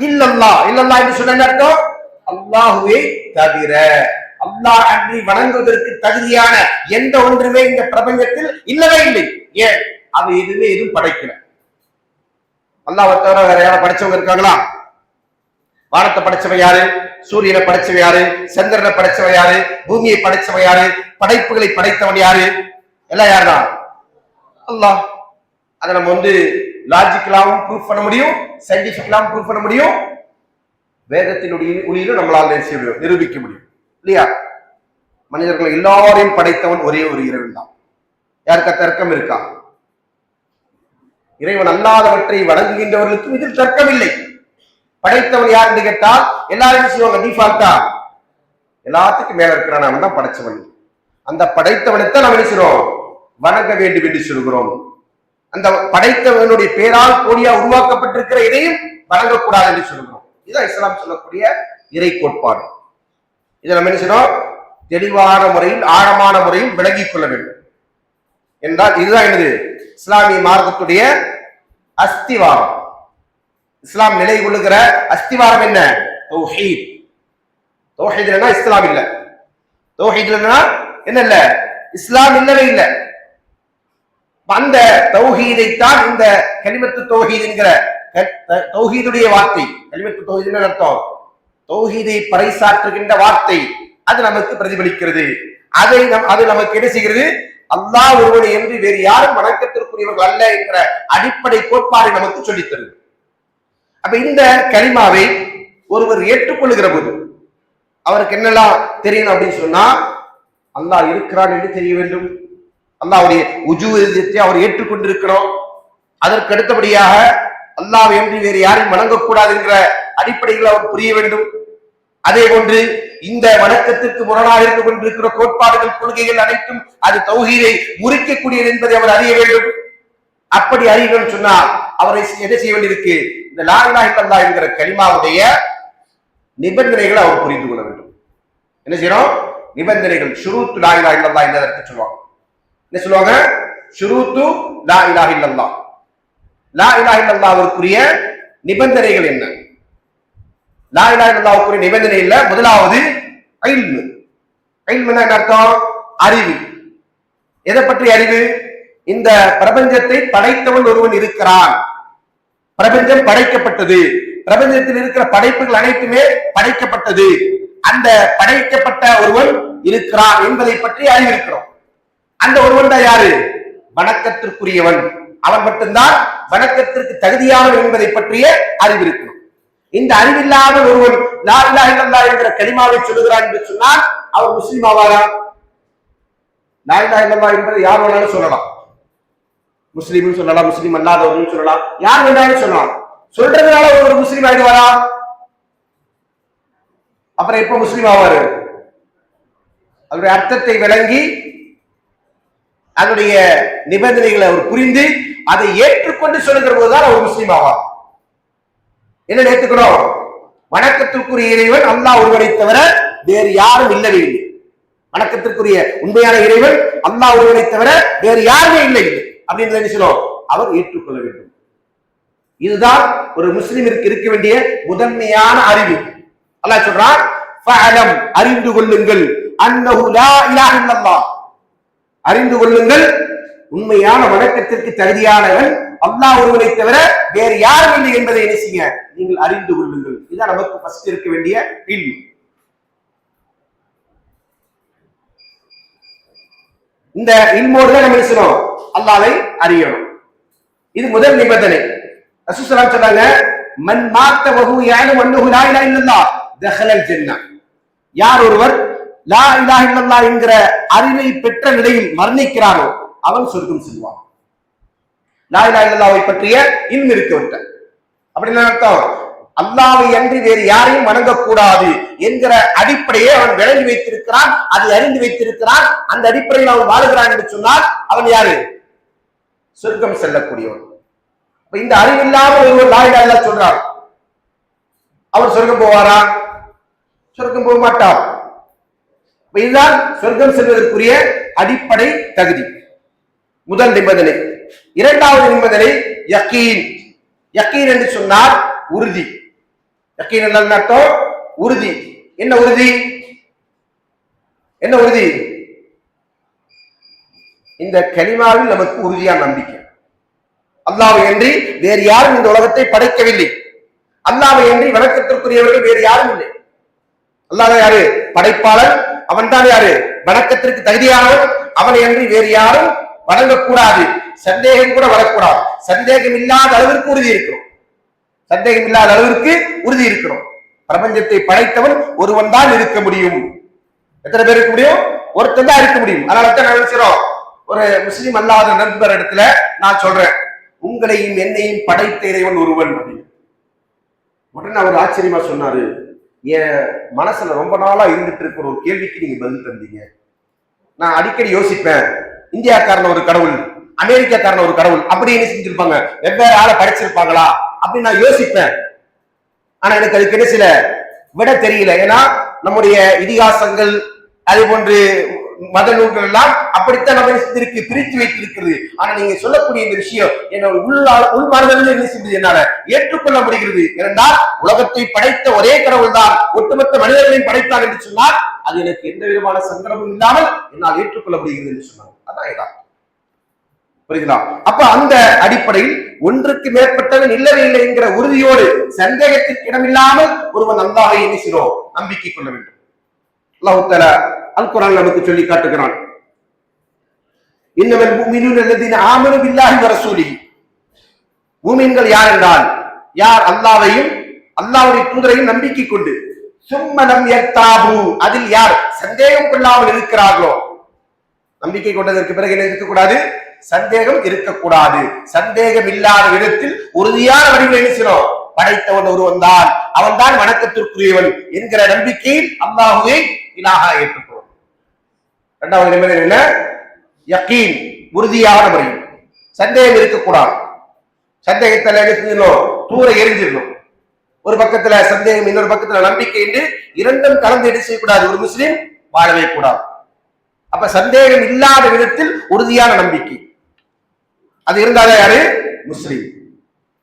S1: இல்லல்லாஹ். இல்லல்லாஹ் என்று சொன்ன அர்த்தம் அல்லாஹ்வை தவிர, அல்லாஹ் அன்றி வணங்குவதற்கு தகுதியான எந்த ஒன்றுமே இந்த பிரபஞ்சத்தில் இல்லவே இல்லை. ஏன்? அது எதுவும் படைக்கல. அல்லாஹ்வை தவிர வேற யாரும் படைச்சவங்க இருக்காங்களா? வானத்தை படைச்சவன் யாரு? சூரியனை படைச்சவன் யாரு? சந்திரனை படைச்சவன் யாரு? பூமியை படைச்சவன் யாரு? படைப்புகளை படைத்தவன் யாரு? எல்லாம் யாருதான்? அல்லாஹ். அதை நம்ம லாஜிக்கலாவும் ப்ரூஃப் பண்ண முடியும், சயின்டிபிக்கலாவும் ப்ரூஃப் பண்ண முடியும், வேதத்தினுடைய ஒளியிலும் நம்மளால் நிரூபிக்க முடியும் இல்லையா? மனிதர்கள் எல்லாரையும் படைத்தவன் ஒரே ஒரு இறைவன் தான். யாருக்கா தர்க்கம் இருக்கா? இறைவன் அல்லாதவற்றை வணங்குகின்றவர்களுக்கும் இதில் தர்க்கம் இல்லை. படைத்தவன் யார் என்று கேட்டால் எல்லாரும் சொல்லுவாங்க டிஃபால்ட்டா எல்லாத்துக்கும் மேல இருக்கிறான், அவன் தான் படைச்சவன். அந்த படைத்தவனைத்தான் நாம் என்ன செய்றோம்? வணங்க வேண்டும் என்று சொல்கிறோம். அந்த படைத்தவனுடைய பேரால் கோடியா உருவாக்கப்பட்டிருக்கிற இதையும் வணங்கக்கூடாது என்று சொல்கிறோம். இதுதான் இஸ்லாம் சொல்லக்கூடிய இறை கோட்பாடு. இதை நம்ம என்ன செய்யணும்? தெளிவான முறையில் ஆழமான முறையில் விளங்கிக் கொள்ள வேண்டும் என்றால் இதுதான் என்னது இஸ்லாமிய மார்க்கத்துடைய அஸ்திவாரம். இஸ்லாம் நிலை கொள்ளுகிற அஸ்திவாரம் என்ன? தௌஹீத். தௌஹீத் இல்லைன்னா இஸ்லாம் இல்லை. தௌஹீத் இல்லைன்னா என்ன? இல்ல இஸ்லாம் இல்லவே இல்லை. அந்த தௌஹீதைத்தான் இந்த கலிமத்து தௌஹீத் என்கிற தௌஹீதுடைய வார்த்தை. கலிமத்து தௌஹீத் அர்த்தம் தௌஹீதை பறைசாற்றுகின்ற வார்த்தை. அது நமக்கு பிரதிபலிக்கிறது. அது நமக்கு என்ன செய்கிறது? அல்லாஹ் ஒருவனை என்று வேறு யாரும் வணக்கத்திற்குரியவர்கள் அல்ல என்கிற அடிப்படை கோட்பாடு நமக்கு சொல்லித் தருது. அப்ப இந்த கலிமாவை ஒருவர் ஏற்றுக்கொள்ளுகிற போது அவருக்கு என்னெல்லாம் தெரியணும் அப்படின்னு சொன்னா, அல்லாஹ் இருக்கிறான் என்று தெரிய வேண்டும். அல்லாஹ்வுடைய உஜூதியத்தை அவர் ஏற்றுக்கொண்டிருக்கிறோம். அதற்கு அடுத்தபடியாக அல்லாஹ் என்று வேறு யாரையும் வணங்கக்கூடாது என்கிற அடிப்படையில் அவர் புரிய வேண்டும். அதே போன்று இந்த வணக்கத்திற்கு முரணாக இருந்து கொண்டிருக்கிற கோட்பாடுகள், கொள்கைகள் அனைத்தும் அது தௌஹீதை முறிக்கக்கூடியது என்பதை அவர் அறிய வேண்டும். அப்படி அறியணும்னு சொன்னா அவரை எதை செய்ய வேண்டியிருக்கு? இந்த லா இலாஹ இல்லல்லாஹ் என்கிற கலிமாவுடைய நிபந்தனைகளை அவர் புரிந்து கொள்ள வேண்டும். என்ன செய்யணும்? நிபந்தனைகள். ஷுரூத்து லா இலாஹ இல்லல்லாஹ் என்பதற்கு சொல்லுவாங்க. என்ன சொல்லுவாங்க? ஷுரூத்து லா இலாஹ இல்லல்லாஹ். லா இலாஹ இல்லல்லாஹ்வுக்குரிய நிபந்தனைகள் என்ன? லா இலாஹ இல்லல்லாஹ்வுக்குரிய நிபந்தனை இல்ல. முதலாவது இல்மு. இல்முன்னா என்ன அர்த்தம்? அறிவு. எதை பற்றி அறிவு? இந்த பிரபஞ்சத்தை படைத்தவன் ஒருவன் இருக்கிறான். பிரபஞ்சம் படைக்கப்பட்டது. பிரபஞ்சத்தில் இருக்கிற படைப்புகள் அனைத்துமே படைக்கப்பட்டது. அந்த படைக்கப்பட்ட ஒருவன் இருக்கிறான் என்பதை பற்றி அறிவிருக்கிறோம். அந்த ஒருவன் தான் யாரு? வணக்கத்திற்குரியவன். அவன் மட்டும்தான் வணக்கத்திற்கு தகுதியானவன் என்பதை பற்றிய அறிவிருக்கிறோம். இந்த அறிவில்லாத ஒருவன் லா இலாஹ இல்லல்லாஹ் என்கிற கலிமாவை சொல்லுகிறான் என்று சொன்னால் அவர் முஸ்லிம் ஆவாரா? லா இலாஹ இல்லல்லாஹ் என்பதை யார் வேணாலும் சொல்லலாம். முஸ்லீம் சொல்லலாம், முஸ்லீம் அல்லாதவர்கள் சொல்லலாம், யார் வேணாலும் சொல்லலாம். சொல்றதுனால ஒரு முஸ்லீம் ஆயிடுவாரா? அப்புறம் எப்ப முஸ்லீம் ஆவாரு? அதனுடைய அர்த்தத்தை விளங்கி அதனுடைய நிபந்தனைகளை அவர் புரிந்து அதை ஏற்றுக்கொண்டு சொல்லுகிற போதுதான் அவர் முஸ்லீம் ஆவார். என்ன ஏற்றுக்கணும்? வணக்கத்திற்குரிய இறைவன் அல்லாஹ் ஒருவனை தவிர வேறு யாரும் இல்லவே இல்லை. வணக்கத்திற்குரிய உண்மையான இறைவன் அல்லாஹ் ஒருவனை தவிர வேறு யாருமே இல்லை அப்படின்னு என்ன சொல்லும்? அவர் ஏற்றுக்கொள்ள வேண்டும். இதுதான் ஒரு முஸ்லிமிற்கு இருக்க வேண்டிய முதன்மையான அறிவு. அல்லாஹ் சொல்றான், ஃபஅலம், அறிந்து கொள்ளுங்கள், அன்னஹு லா இலாஹ இல்லல்லாஹ், அறிந்து கொள்ளுங்கள் உண்மையான வணக்கத்திற்கு தகுதியானவன் அல்லாஹ் ஒருவனை தவிர வேறு யாரும் இல்லை என்பதை என்ன செய்ய நீங்கள் அறிந்து கொள்ளுங்கள். இதுதான் நமக்கு ஃபர்ஸ்ட் இருக்க வேண்டிய இல்மு. இந்த இல்மோடு தான் நம்ம பேசணும், அல்லாஹ்வை அறியணும். இது முதல் நிபந்தனை. ரசூல் ஸல்லல்லாஹு அலைஹி வஸல்லம் சொன்னாங்க, மன் மாத்த வஹு யஅலமு அன்னஹு லா இலாஹ இல்லல்லாஹ் தஹலல் ஜன்னah. யார் ஒருவர் லா இலாஹ இல்லல்லாஹ் என்கிற அறிவை பெற்ற நிலையில் மரணிக்கிறானோ அவன் சொர்க்கம் செல்வான். லா இலாஹ இல்லல்லாஹ்வை பற்றிய இல்மு இருக்கவிட்ட. அப்படின்னா அர்த்தம், அல்லாஹ்வை அன்றி வேறு யாரையும் வணங்கக்கூடாது என்கிற அடிப்படையை அவன் விளங்கி வைத்திருக்கிறான், அதை அறிந்து வைத்திருக்கிறான். அந்த அடிப்படையில் அவன் வாழுகிறான் என்று சொன்னால் அவன் யாரு? சொர்க்கம் செல்லக்கூடியவன். இந்த அறிவில்லாமல் ஒருவர் லா இலாஹ இல்லல்லாஹ் சொல்றார், அவர் சொர்க்கம் போவாரா? சொர்க்கம் போக மாட்டார். இதுதான் சொர்க்கம் செல்வதற்குரிய அடிப்படை தகுதி, முதல் நிபந்தனை. இரண்டாவது நிபந்தனை யகீன். யக்கீன் என்று சொன்னால் உறுதி. யக்கீன் என்ன அர்த்தம்? உறுதி. என்ன உறுதி? என்ன உறுதி? இந்த கலிமாவில் நமக்கு உறுதியான நம்பிக்கை. அல்லாஹ்வை அன்றி வேறு யாரும் இந்த உலகத்தை படைக்கவில்லை. அல்லாஹ்வை அன்றி வணக்கத்திற்குரியவர்கள் வேறு யாரும் இல்லை. அல்லாஹ் யாரு? படைப்பாளர். அவன் தான் யாரு? வணக்கத்திற்கு தகுதியானவன். அவனை அன்றி வேறு யாரும் வணங்கக்கூடாது. சந்தேகம் கூட வரக்கூடாது. சந்தேகம் இல்லாத அளவிற்கு உறுதி இருக்கிறோம். சந்தேகம் இல்லாத அளவிற்கு உறுதி இருக்கிறோம். பிரபஞ்சத்தை படைத்தவன் ஒருவன் தான் இருக்க முடியும். எத்தனை பேர் இருக்க முடியும்? ஒருத்தன் தான் இருக்க முடியும். அதனால தான் நினைச்சிடும். ஒரு முஸ்லிம் அல்லாத நண்பர் இடத்துல நான் சொல்றேன், உங்களையும் என்னையும் படைத்த இறைவன் ஒருவன் அப்படின்னு. உடனே அவர் ஆச்சரியமா சொன்னாரு, என் மனசுல ரொம்ப நாளா இருந்துட்டு இருக்கிற ஒரு கேள்விக்கு நீங்க பதில் தந்தீங்க. நான் அடிக்கடி யோசிப்பேன், இந்தியாக்காரன ஒரு கடவுள், அமெரிக்காக்காரன ஒரு கடவுள், அப்படி என்ன செஞ்சிருப்பாங்க, வெவ்வேறு ஆளை படைச்சிருப்பாங்களா அப்படின்னு நான் யோசிப்பேன். ஆனா எனக்கு அதுக்கு என்ன சில விட தெரியல. ஏன்னா நம்முடைய இதிகாசங்கள் அதே போன்று மத நூல்கள் எல்லாம் அப்படித்தான் நம்ம இருக்கு, பிரித்து வைத்திருக்கிறது. ஆனா நீங்க சொல்லக்கூடிய இந்த விஷயம் என்னோட உள் மனதில் என்ன செய்வது, என்னால ஏற்றுக்கொள்ள முடிகிறது. ஏனென்றால் உலகத்தை படைத்த ஒரே கடவுள் தான் ஒட்டுமொத்த மனிதர்களையும் படைத்தார் என்று சொன்னால் அது எனக்கு எந்த விதமான சங்கடமும் இல்லாமல் என்னால் ஏற்றுக்கொள்ள முடிகிறது என்று சொன்னாங்க. அதான் இதான் புரியுதா? அப்ப அந்த அடிப்படையில் ஒன்றுக்கு மேற்பட்டவன் இல்லவே இல்லை என்கிற உறுதியோடு சந்தேகத்திற்கு இடமில்லாமல் ஒருவன் அல்லாஹ்வை என்ன செய்கிறோம், நம்பிக்கை கொள்ள வேண்டும். அல்லாஹ் தஆலா அல் குர்ஆன் நமக்கு சொல்லி காட்டுகிறான், இன்னமல் முஃமினூன அல்லதீன ஆமனு பில்லாஹி வ ரசூலிஹி. மூமின்கள் யார் என்றால் யார் அல்லாஹ்வையும் அல்லாஹ்வுடைய தூதரையும் நம்பிக்கை கொண்டு சும்ம லம் யர்தாபு, அதில் யார் சந்தேகம் கொள்ளாமல் இருக்கிறார்களோ. நம்பிக்கை கொண்டதற்கு பிறகு என்ன இருக்கக்கூடாது, சந்தேகம் இருக்கக்கூடாது. சந்தேகம் இல்லாத விதத்தில் உறுதியான வடிவில் என்ன செய்யணும், படைத்தவன் ஒருவன் தான், அவன் தான் வணக்கத்திற்குரியவன் என்கிற நம்பிக்கையில் அல்லாஹ்வை இலாஹா ஏற்றுக்கொள்ளும். இரண்டாவது நிபந்தனை என்ன, யகீன், உறுதியான முறையில். சந்தேகம் இருக்கக்கூடாது. சந்தேகத்தில் என்ன செய்யணும், தூர எரிஞ்சிடணும். ஒரு பக்கத்துல சந்தேகம், இன்னொரு பக்கத்துல நம்பிக்கை என்று இரண்டும் கலந்து என்ன செய்யக்கூடாது, ஒரு முஸ்லிம் வாழவே கூடாது. அப்ப சந்தேகம் இல்லாத விதத்தில் உறுதியான நம்பிக்கை, அது இருந்தாலே யாரு, முஸ்லிம்.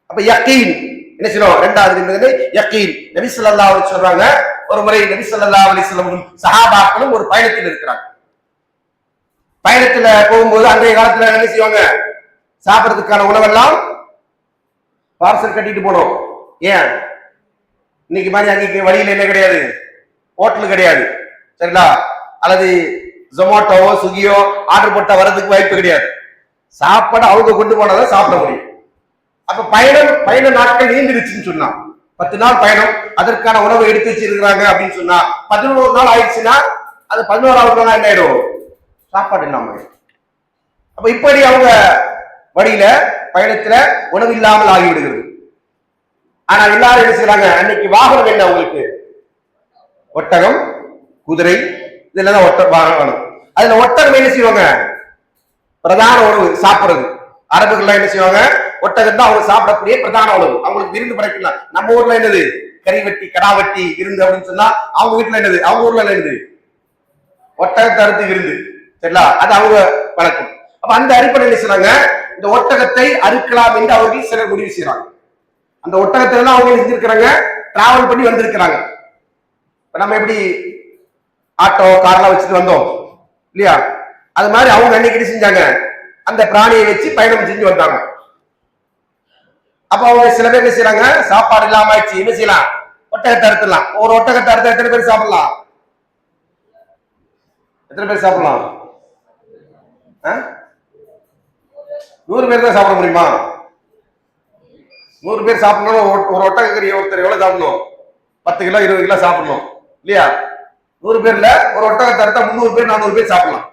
S1: அப்ப யகீன் என்ன செய்யணும், இரண்டாவது நிபந்தனை யகீன். நபி ஸல்லல்லாஹு அலைஹி வஸல்லம் சொல்றாங்க, ஒரு முறை நபி ஸல்லல்லாஹு அலைஹி வஸல்லம் சஹாபாக்களும் ஒரு பயணத்தில் இருக்கிறாங்க. பயணத்துல போகும்போது அன்றைய காலத்துல என்ன செய்வாங்க, சாப்பிடறதுக்கான உணவெல்லாம் பார்சல் கட்டிட்டு போனோம். ஏன் இன்னைக்கு மாதிரி அன்னைக்கு வழியில என்ன கிடையாது, ஹோட்டல் கிடையாது, சரிங்களா, அல்லது ஜொமேட்டோவோ ஸ்விக்கியோ ஆர்டர் போட்டா வர்றதுக்கு வாய்ப்பு கிடையாது. சாப்பாடு அவங்க கொண்டு போனாதான் சாப்பிட முடியும். அப்ப பயண நாட்கள் நீண்டிருச்சுன்னு சொன்னா 10 நாள் பயணம், அதற்கான உணவை எடுத்து வச்சிருக்கிறாங்க அப்படின்னு சொன்னா 11 நாள் ஆயிடுச்சுன்னா அது 11வது நாள் என்ன ஆயிடும், சாப்பாடு இல்லாம. அப்ப இப்படி அவங்க வழியில பயணத்துல உணவு இல்லாமல் ஆகிவிடுகிறது. ஆனா எல்லாரும் என்ன செய்யறாங்க, அன்னைக்கு வாகனம் என்ன அவங்களுக்கு, ஒட்டகம், குதிரை, இதெல்லாம் வாகனம். அதுல ஒட்டகம் என்ன செய்வாங்க, பிரதான உணவு சாப்பிடுறது. அரபுகள்லாம் என்ன செய்வாங்க, ஒட்டகம் தான் அவங்க சாப்பிடக்கூடிய பிரதான உணவு. அவங்களுக்கு விருந்து படைக்கலாம். நம்ம ஊர்ல என்னது, கறிவெட்டி, கடாவட்டி விருந்து அப்படின்னு சொன்னா அவங்க வீட்டுல என்னது, அவங்க ஊர்ல என்னது, ஒட்டகத்தை அறுத்து விருந்து, சரிங்களா, அது அவங்க வழக்கம். அப்ப அந்த அடிப்படையில் செய்றாங்க, இந்த ஒட்டகத்தை அறுக்கலாம் என்று அவர்கள் சிலர் முடிவு செய்யறாங்க. அந்த ஒட்டகத்தை எல்லாம் அவங்க செஞ்சிருக்கிறாங்க, டிராவல் பண்ணி வந்திருக்கிறாங்க. நம்ம எப்படி ஆட்டோ கார்லாம் வச்சுட்டு வந்தோம் இல்லையா, அது மாதிரி அவங்க அன்னைக்கு செஞ்சாங்க, அந்த பிராணியை வச்சு பயணம் செஞ்சு வந்தாங்க. அப்ப அவங்க சில பேர் என்ன செய்யறாங்க, சாப்பாடு இல்லாம ஆயிடுச்சு, என்ன செய்யலாம், ஒட்டகத்தை அறுத்துடலாம். ஒரு ஒட்டகத்தை அறுத்த எத்தனை பேர் சாப்பிடலாம், எத்தனை பேர் சாப்பிடலாம், 100 பேர் தான் சாப்பிட முடியுமா? 100 பேர் சாப்பிடணும். ஒரு ஒட்டகக்கறி ஒருத்தர் எவ்வளவு சாப்பிடணும், 10 கிலோ 20 கிலோ சாப்பிடணும் இல்லையா? 100 பேர்ல ஒரு ஒட்டகத்தை அறுத்தா 300 பேர் 400 பேர் சாப்பிடலாம்.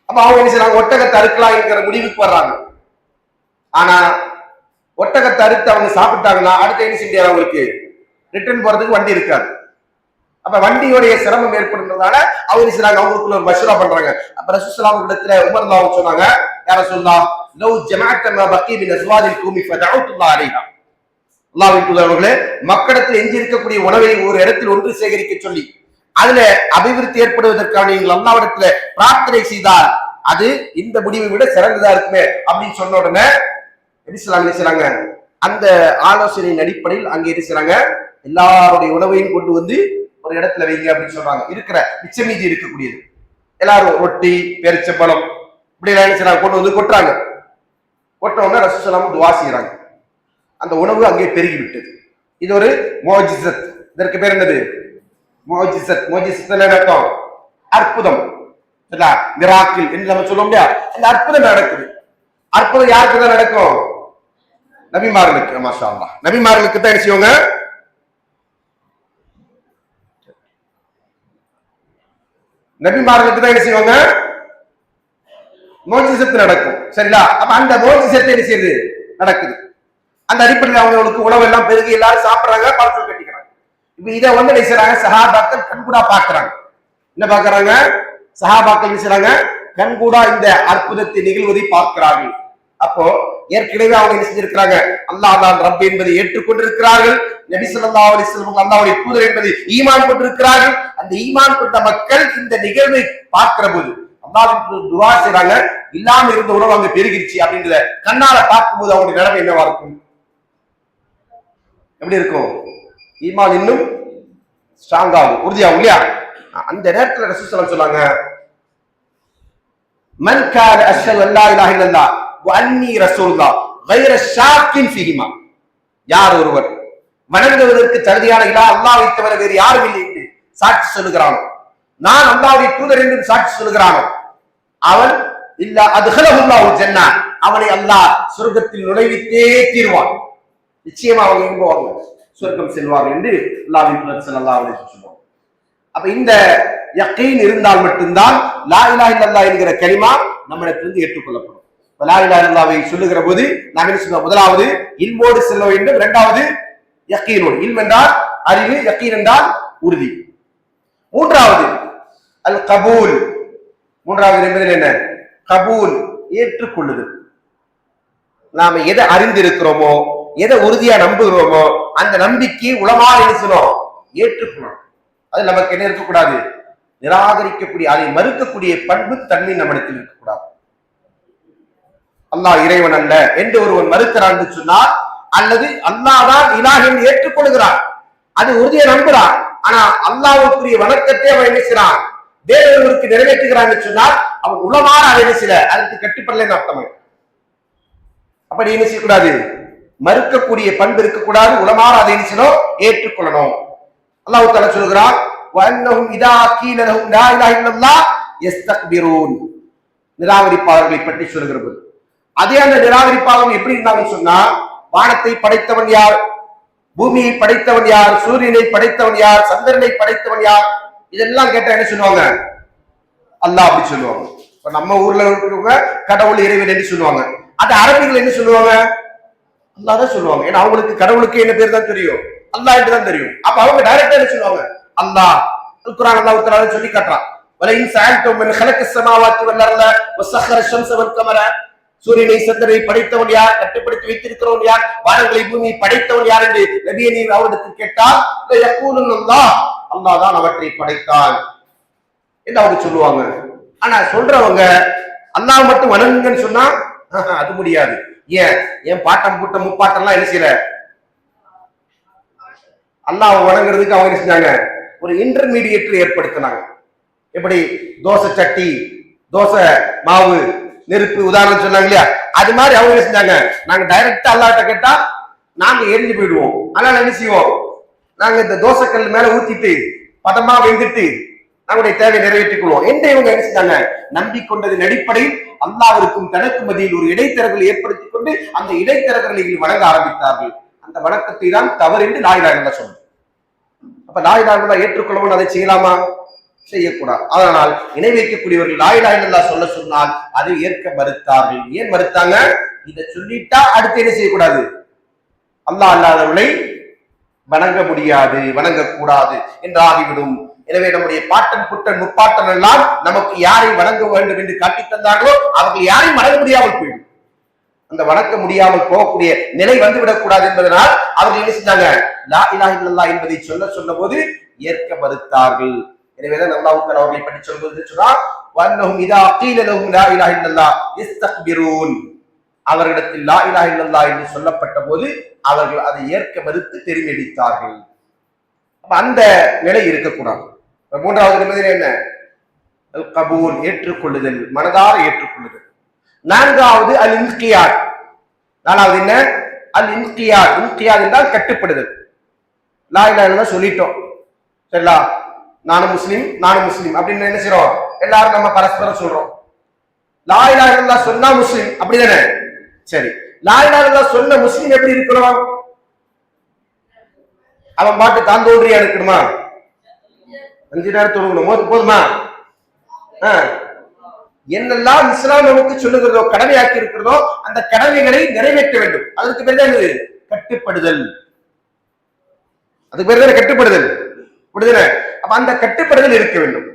S1: அப்ப அவங்க என்ன செய்யறாங்க, ஒட்டகத்தை அறுக்கலாம் என்கிற முடிவுக்கு வர்றாங்க. ஆனா ஒட்டகத்தை அறுத்து அவங்க சாப்பிட்டாங்கன்னா அடுத்த என்ன செஞ்சாரு, அவங்களுக்கு ரிட்டர்ன் போறதுக்கு வண்டி இருக்காது. அப்ப வண்டியோடைய சிரமம் ஏற்படுறதுனால அவங்க செய்யறாங்க, அவங்களுக்குள்ள ஒரு மஷூரா பண்றாங்க. அப்ப ரசூலுல்லாஹி ஸல்லல்லாஹு அலைஹி வஸல்லம் உமர் ரலியல்லாஹு அன்ஹு சொன்னாங்க, யா ரசூலுல்லாஹ் லவ் ஜமஅத மா பகி மின் அஸ்வாதில் கூமி ஃபதஅத்துல்லாஹ் அலைஹா. அல்லாஹ்வின் தூதர் அவர்களே, மக்களிடத்தில் எஞ்சி இருக்கக்கூடிய உணவை ஒரு இடத்தில் ஒன்று சேகரிக்க சொல்லி அதுல அபிவிருத்தி ஏற்படுவதற்கான நீங்கள் அல்லாஹ்விடத்துல பிரார்த்தனை செய்தால் அது இந்த முடிவை விட சிறந்ததா இருக்குமே அப்படின்னு சொன்ன உடனே எப்படி செய்றாங்க அந்த ஆலோசனையின் அடிப்படையில் அங்கே என்ன செய்றாங்க எல்லாருடைய உணவையும் கொண்டு வந்து ஒரு இடத்துல வைங்க அப்படின்னு சொல்றாங்க. இருக்கிற மிச்ச மீதி இருக்கக்கூடியது எல்லாரும் ரொட்டி பேரிச்சம்பழம் இப்படி எல்லாம் என்ன செய்றாங்க கொண்டு வந்து கொட்டுறாங்க. கொட்டவங்க ரசூல் ஸல்லல்லாஹு துஆ செய்றாங்க. அந்த உணவு அங்கே பெருகி விட்டது. இது ஒரு முஅஜிஸத். இதற்கு பேர் என்னது? முஅஜிஸத். முஅஜிஸத் அர்த்தம் அற்புதம், மிராக்கிள் என்று நம்ம சொல்லுவோம் இல்லையா? அந்த அற்புதம் நடக்குது. அற்புதம் யாருக்கு தான் நடக்கும்? நபிமார்களுக்கு. மாஷா அல்லாஹ், நபிமார்களுக்கு தான் என்ன செய்வாங்க? நபிமார்களுக்கு தான் என்ன செய்வாங்க? முஅஜிஸத் நடக்கும். சரிங்களா? அப்ப அந்த முஅஜிஸத் என்ன செய்யுது? நடக்குது. அந்த அடிப்படையில் அவங்களுக்கு உணவு எல்லாம் பெருகி எல்லாரும் சாப்பிடுறாங்க, பார்சல் கட்டிக்கிறாங்க. இப்ப இதை வந்து என்ன செய்றாங்க? சஹாபாக்கள் கண்கூடா பாக்குறாங்க. என்ன பாக்குறாங்க? சஹாபாக்கள் என்ன செய்றாங்க? கண்கூடா இந்த அற்புதத்தை நிகழ்வதை பார்க்கிறார்கள். அப்போ ஏற்கனவே அவங்க என்ன செஞ்சிருக்கிறாங்க? அல்லாஹ் தான் ரப் என்பதை ஏற்றுக்கொண்டிருக்கிறார்கள். நபி ஸல்லல்லாஹு அலைஹி வஸல்லம் அல்லாஹ்வுடைய தூதர் என்பதை ஈமான் கொண்டிருக்கிறார்கள். அந்த ஈமான் கொண்ட மக்கள் இந்த நிகழ்வை பார்க்கிற போது அல்லாஹ்வுக்கு துஆ செய்றாங்க. இல்லாம இருந்த உணவு அங்க பெருகிருச்சு அப்படின்றத கண்ணால பார்க்கும்போது அவங்களுடைய நிலைமை என்னவா இருக்கும்? எப்படி இருக்கும்? ஈமான் இன்னும் ஸ்ட்ராங் ஆகும், உறுதியாகும் இல்லையா? அந்த நேரத்துல ரசூல் ஸல்லல்லாஹு சொன்னாங்க, மன் கான அஷ்ஹது அல்லா இலாஹ இல்லல்லாஹ் வ அன்னி ரசூலுல்லாஹ் கைர ஷாக்கின் ஃபீஹிமா. யார் ஒருவர் வணங்குவதற்கு தகுதியான இலாஹ் அல்லாஹ்வை தவிர வேறு யாரும் இல்லை என்று சாட்சி சொல்லுகிறானோ, நான் அல்லாஹ்வுடைய தூதர் என்று சாட்சி சொல்லுகிறானோ, அவன் இல்ல அத்ஹலஹுல்லாஹு ஜன்னah, அவனை அல்லாஹ் சொர்க்கத்தில் நுழைவித்தே தீர்வான். நிச்சயமா அவங்க எங்க போவாங்க? சொர்க்கம் செல்வார்கள் என்று அல்லாஹ்வின் தூதர் ஸல்லல்லாஹு அலைஹி வஸல்லம் சொல்லுவாங்க. அப்ப இந்த யகீன் இருந்தால் மட்டும்தான் லா இலாஹ இல்லல்லாஹ் என்கிற கலிமா நம்மிடத்திலிருந்து ஏற்றுக்கொள்ளப்படும். லா இலாஹ இல்லல்லாஹ்வை சொல்லுகிற போது நாம் என்ன சொல்றோம்? முதலாவது இல்மோடு செல்ல வேண்டும், இரண்டாவது யகீனோடு. இல்ம் என்றால் அறிவு, யகீன் என்றால் உறுதி. மூன்றாவது அல் கபூல். மூன்றாவது என்பது என்ன? கபூல், ஏற்றுக்கொள்ளுதல். நாம எதை அறிந்திருக்கிறோமோ, எதை உறுதியா நம்புகிறோமோ அந்த நம்பிக்கை உலமா நினைச்சணும் ஏற்றுக்கணும். அது நமக்கு என்ன இருக்கக்கூடாது? நிராகரிக்கக்கூடிய, அதை மறுக்கக்கூடிய பண்பு தன்மை நம்மிடத்தில் இருக்கக்கூடாது. அல்லாஹ் இறைவன் அல்ல என்று ஒருவன் மறுக்கிறான் என்று சொன்னால், அல்லது அல்லாஹ் தான் இலாஹ் என்று ஏற்றுக்கொள்கிறான், அது உறுதியை நம்புறான். ஆனா அல்லாஹ்வுக்குரிய வணக்கத்தை அவன் என்ன செய்றான்? வேறொருவருக்கு நிறைவேற்றுகிறான் என்று சொன்னால் அவன் உலமான அதை என்ன செய்யல, அதற்கு கட்டுப்படலைன்னு அர்த்தம். அப்படி என்ன செய்யக்கூடாது? மறுக்கக்கூடிய பண்பு இருக்கக்கூடாது. உலமான அதை என்ன செய்யணும்? ஏற்றுக்கொள்ளணும். அல்லாஹ் தஆலா சொல்கிறான், வஅன்னஹும் இதா கீல லஹும் லா இலாஹ இல்லல்லாஹ் யஸ்தக்பிரூன். நிராகரிப்பாளர்களை பற்றி சொல்கிறது. அதே அந்த நிராகரிப்பாளர்கள் எப்படி இருந்தாங்கன்னு சொன்னா, வானத்தை படைத்தவன் யார், பூமியை படைத்தவன் யார், சூரியனை படைத்தவன் யார், சந்திரனை படைத்தவன் யார், இதெல்லாம் கேட்டா என்ன சொல்லுவாங்க? அல்லாஹ் அப்படி சொல்லுவாங்க. இப்ப நம்ம ஊர்ல இருக்கிறவங்க கடவுள் இறைவன் என்று சொல்லுவாங்க. அது அரபிகள் என்ன சொல்லுவாங்க? அல்லாஹ் தான் சொல்லுவாங்க. ஏன்னா அவங்களுக்கு கடவுளுக்கு என்ன பேர் தான் தெரியும், அல்லாஹ் என்று தான் தெரியும். அப்ப அவங்க டைரக்டா என்ன சொல்லுவாங்க? அல்லாஹ். குர்ஆன் அல்லாஹ் தஆலா சொல்லி காட்டுறான், வலைன் சஅல்தும் மின் ஹலக்கஸ் ஸமாவாத்தி வல் அர்த வஸஹர ஷம்ஸ வல் கமர. சூரியனை சந்திரனை படைத்தவன் யார், கட்டுப்படுத்தி வைத்திருக்கிறவன் யார், வானங்களை பூமியை படைத்தவன் யார் என்று நபியே நீர் அவரிடத்தில் கேட்டால் யகூலுன் அல்லாஹ், அல்லாஹ் தான் அவற்றை படைத்தான் என்று அவங்க சொல்லுவாங்க. ஆனா சொல்றவங்க அல்லாஹ் மட்டும் வணங்குங்கன்னு சொன்னா அது முடியாது. ஏன் பாட்டம் கூட்டம் முப்பாட்டம்லாம் என்ன செய்யல, அல்லாஹ் வணங்குறதுக்கு அவங்க என்ன செஞ்சாங்க? ஒரு இன்டர்மீடியேட் ஏற்படுத்தினாங்க. எப்படி தோசை சட்டி, தோசை மாவு, நெருப்பு உதாரணம் சொன்னாங்க இல்லையா? அது மாதிரி அவங்க என்ன செஞ்சாங்க? நாங்க டைரக்டா அல்லாஹ்ட்ட கேட்டா நாங்க எரிஞ்சு போயிடுவோம். அதனால என்ன செய்வோம்? நாங்க இந்த தோசைக்கல் மேல ஊத்திட்டு பதமா வெந்துட்டு நம்முடைய தேவை நிறைவேற்றிக் கொள்வோம் என்று இவங்க என்ன செஞ்சாங்க? நம்பிக்கொண்டதின் அடிப்படையில் அல்லாஹ்விற்கும் தனக்கு மத்தியில் ஒரு இடைத்தரகர்களை ஏற்படுத்திக் கொண்டு அந்த இடைத்தரகர்களை வணங்க ஆரம்பித்தார்கள். அந்த வணக்கத்தை தான் தவறு என்று லா இலாஹ இல்லல்லாஹ் சொன்னார். அப்ப லா இலாஹ இல்லல்லாஹ் ஏற்றுக்கொள்ளவும் அதை செய்யலாமா? செய்யக்கூடாது. அதனால் இணை வைக்கக்கூடியவர்கள் லா இலாஹ இல்லல்லாஹ் சொல்ல சொன்னால் அதை ஏற்க மறுத்தார்கள். ஏன் மறுத்தாங்க? இதை சொல்லிட்டா அடுத்து என்ன செய்யக்கூடாது? அல்லாஹ் அல்லாதவர்களை வணங்க முடியாது, வணங்கக்கூடாது என்று ஆகிவிடும். எனவே நம்முடைய பாட்டன் புட்டன் முப்பாட்டன் எல்லாம் நமக்கு யாரை வணங்க வேண்டும் என்று காட்டி தந்தார்களோ அவர்கள் யாரையும் வணங்க முடியாமல் போயிடும். அந்த வணங்க முடியாமல் போகக்கூடிய நிலை வந்துவிடக் கூடாது என்பதனால் அவர்கள் என்ன செஞ்சாங்க? லா இலாஹ இல்லல்லாஹ் என்பதை சொன்ன போது ஏற்க மறுத்தார்கள். எனவேதான் அல்லாஹ் தஆலா அவர்களை பற்றி சொல்வது சொன்னா, வன்னஹும் இதா கீல லஹும் லா இலாஹ இல்லல்லாஹ் யஸ்தக்பிரூன். அவர்களிடத்தில் லா இலாஹ இல்லல்லாஹ் என்று சொல்லப்பட்ட போது அவர்கள் அதை ஏற்க மறுத்து தெரிவித்தார்கள். அந்த நிலை இருக்கக்கூடாது. மூன்றாவது நிபந்தனை என்ன? அல் கபூல், ஏற்றுக்கொள்ளுதல், மனதார ஏற்றுக்கொள்ளுதல். நான்காவது அல் இன்கியாத். நாலாவது என்ன? அல் இன்கியாத். இன்கியாத் என்றால் கட்டுப்படுதல். லா இலாஹ இல்லல்லாஹ் சொல்லிட்டோம், சரிங்களா? நானும் முஸ்லீம் அப்படின்னு என்ன செய்றோம்? எல்லாரும் நம்ம பரஸ்பரம் சொல்றோம். லா இலாஹ இல்லல்லாஹ் சொன்னா முஸ்லீம், அப்படிதானே? சரி, லா இலாஹ இல்லல்லாஹ் சொன்ன முஸ்லீம் எப்படி இருக்கணும்? அவன் பாட்டு தான் தோன்றியா இருக்கணுமா? 5 நேரம் தொழுகணும் போதுமா? என்னெல்லாம் இஸ்லாம் நமக்கு சொல்லுகிறதோ, கடமையாக்கி இருக்கிறதோ, அந்த கடமைகளை நிறைவேற்ற வேண்டும். அதுக்கு பேர் தான் கட்டுப்படுதல். அதுக்கு பேர் தான் கட்டுப்படுதல். புரியுதுல? அப்ப அந்த கட்டுப்படுதல் இருக்க வேண்டும்.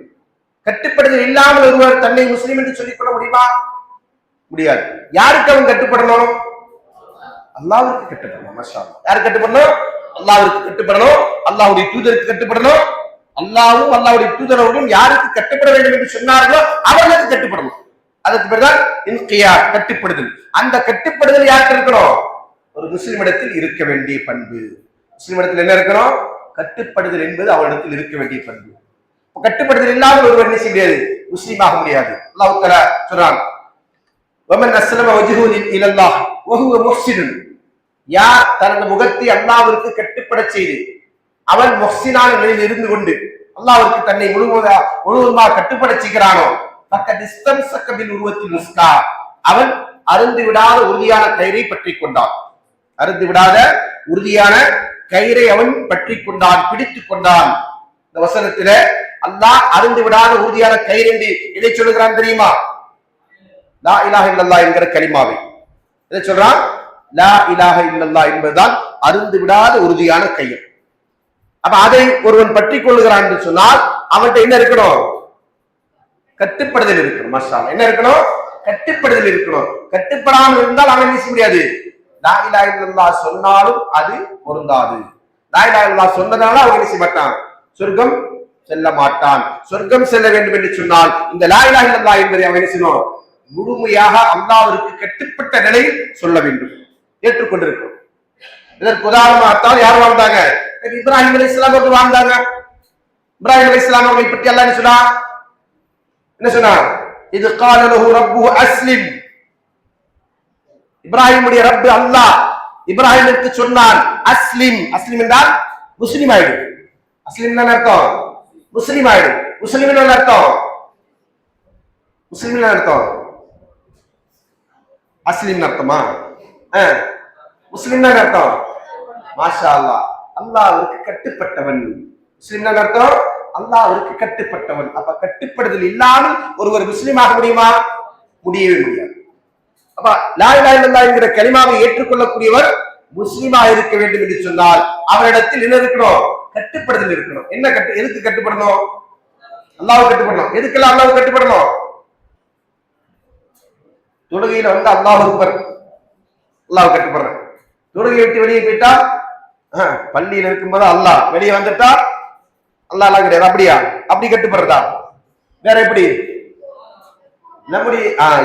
S1: கட்டுப்படுதல் இல்லாமல் ஒருவர் தன்னை முஸ்லீம் என்று சொல்லிக் கொள்ள முடியுமா? முடியாது. யாருக்கு அவன் கட்டுப்படணும்? அல்லாஹ்வுக்கு கட்டுப்படணும். மாஷா அல்லாஹ். யாருக்கு கட்டுப்படணும்? அல்லாஹ்வுக்கு கட்டுப்படணும். அல்லாஹ்வுடைய தூதருக்கு கட்டுப்படணும். அல்லாஹ்வும் அல்லாஹ்வுடைய தூதரவர்களும் யாருக்கு கட்டுப்பட வேண்டும் என்று சொன்னார்களோ அவர்களுக்கு கட்டுப்படணும். அதுக்கு பேர் தான் இன்கியாத், கட்டுப்படுதல். அந்த கட்டுப்படுதல் யாருக்கு இருக்கணும்? ஒரு முஸ்லிம் இடத்தில் இருக்க வேண்டிய பண்பு. முஸ்லிம் இடத்தில் என்ன இருக்கணும்? கட்டுப்படுதல் என்பது அவரிடத்தில் இருக்க வேண்டிய பண்பு. கட்டுப்படுதல் இல்லாமல் ஒருவர் என்ன செய்ய முடியாது? முஸ்லீம் ஆக முடியாது. அல்லாஹ் தஆலா சொல்றான், வமன் அஸ்லம வஜ்ஹு இலல்லாஹ் வஹுவ முஹ்சின். யார் தனது முகத்தை அல்லாஹ்விற்கு கட்டுப்பட செய்து அவன் முஹ்சினான நிலையில் இருந்து கொண்டு அல்லாஹ்விற்கு தன்னை முழுவதுமாக கட்டுப்பட செய்கிறானோ, ஃபக்கத் இஸ்தம்ஸக பில் உர்வத்தில் முஸ்கா. அவன் அருந்து விடாத உறுதியான கயிறை பற்றிக் கொண்டான். அருந்து விடாத உறுதியான கயிறை அவன் பற்றிக் கொண்டான், பிடித்துக் கொண்டான். இந்த வசனத்துல அல்லாஹ் அருந்து விடாத உறுதியான கயிறு என்று எதை சொல்லுகிறான் தெரியுமா? லா இலாஹ இல்லல்லாஹ் என்கிற கலிமாவை எதை சொல்றான்? லா இலாஹ இல்லல்லாஹ் என்பதுதான் அருந்து விடாத உறுதியான கயிறு. அப்ப அதை ஒருவன் பற்றிக் கொள்ளுகிறான் என்று சொன்னால் அவன்கிட்ட என்ன இருக்கணும்? கட்டுப்படுதல் இருக்கணும். மாஷா அல்லாஹ். என்ன இருக்கணும்? கட்டுப்படுதல் இருக்கணும். கட்டுப்படாமல் இருந்தால் அவன் என்ன செய்ய முடியாது? லா இலாஹ இல்லல்லாஹ் சொன்னாலும் அது பொருந்தாது. லா இலாஹ இல்லல்லாஹ் சொன்னதால அவன் என்ன செய்ய மாட்டான்? சொர்க்கம் செல்ல மாட்டான். சொர்க்கம் செல்ல வேண்டும் என்று சொன்னால் இந்த லா இலாஹ இல்லல்லாஹ் என்பதை அவன் என்ன செய்யணும்? முழுமையாக அல்லாஹ்விற்கு கட்டுப்பட்ட நிலையில் சொல்ல வேண்டும், ஏற்றுக்கொண்டிருக்கும். இதற்கு உதாரணமாகத்தான் யார் வாழ்ந்தாங்க? இப்ராஹிம் அலைஹிஸ்ஸலாம் அவர்கள் வாழ்ந்தாங்க. இப்ராஹிம் அலைஹிஸ்ஸலாம் அவர்களை பற்றி அல்லாஹ் என்ன சொன்னார்? இது கால லஹு ரப்புஹு அஸ்லிம். இப்ராஹிமுடைய ரப்பு அல்லாஹ் இப்ராஹிமுக்கு சொன்னான், அஸ்லிம். அஸ்லிம் என்றால் முஸ்லிம் ஆயிடு. அஸ்லிம் என்ன அர்த்தம்? முஸ்லிம் ஆயிடு. முஸ்லிம் என்ன அர்த்தம்? முஸ்லிம் என்ன அர்த்தம்? அஸ்லிம் அர்த்தமா? முஸ்லிம் அர்த்தம்? மாஷா அல்லாஹ், அல்லாஹ்விற்கு கட்டுப்பட்டவன். முஸ்லிம் அர்த்தம் அல்லாஹ்விற்கு கட்டுப்பட்டவன். அப்ப கட்டுப்படுதல் இல்லாமல் ஒருவர் முஸ்லிம் ஆக முடியுமா? முடியவே முடியாது. அப்ப லா இலாஹ இல்லல்லாஹ் என்கிற கலிமாவை ஏற்றுக்கொள்ளக்கூடியவர் முஸ்லிமா இருக்க வேண்டும் என்று சொன்னால் அவரிடத்தில் என்ன இருக்கணும்? கட்டுப்படுதல் இருக்கணும். என்ன எதுக்கு கட்டுப்படணும்? அல்லாஹ்வுக்கு கட்டுப்படணும். எதுக்கெல்லாம் அல்லாஹ்வுக்கு கட்டுப்படணும்? தொழுகையில அல்லாஹ் அக்பர், அல்லாஹ் கட்டுப்படுறேன். தொழுகை விட்டு வெளியே போயிட்டா, பள்ளியில் இருக்கும்போது அல்லாஹ், வெளியே வந்துட்டா அல்லாஹ் எல்லாம் கிடையாது. அப்படியா? அப்படி கட்டுப்படுறதா? வேற எப்படி? நம்முடைய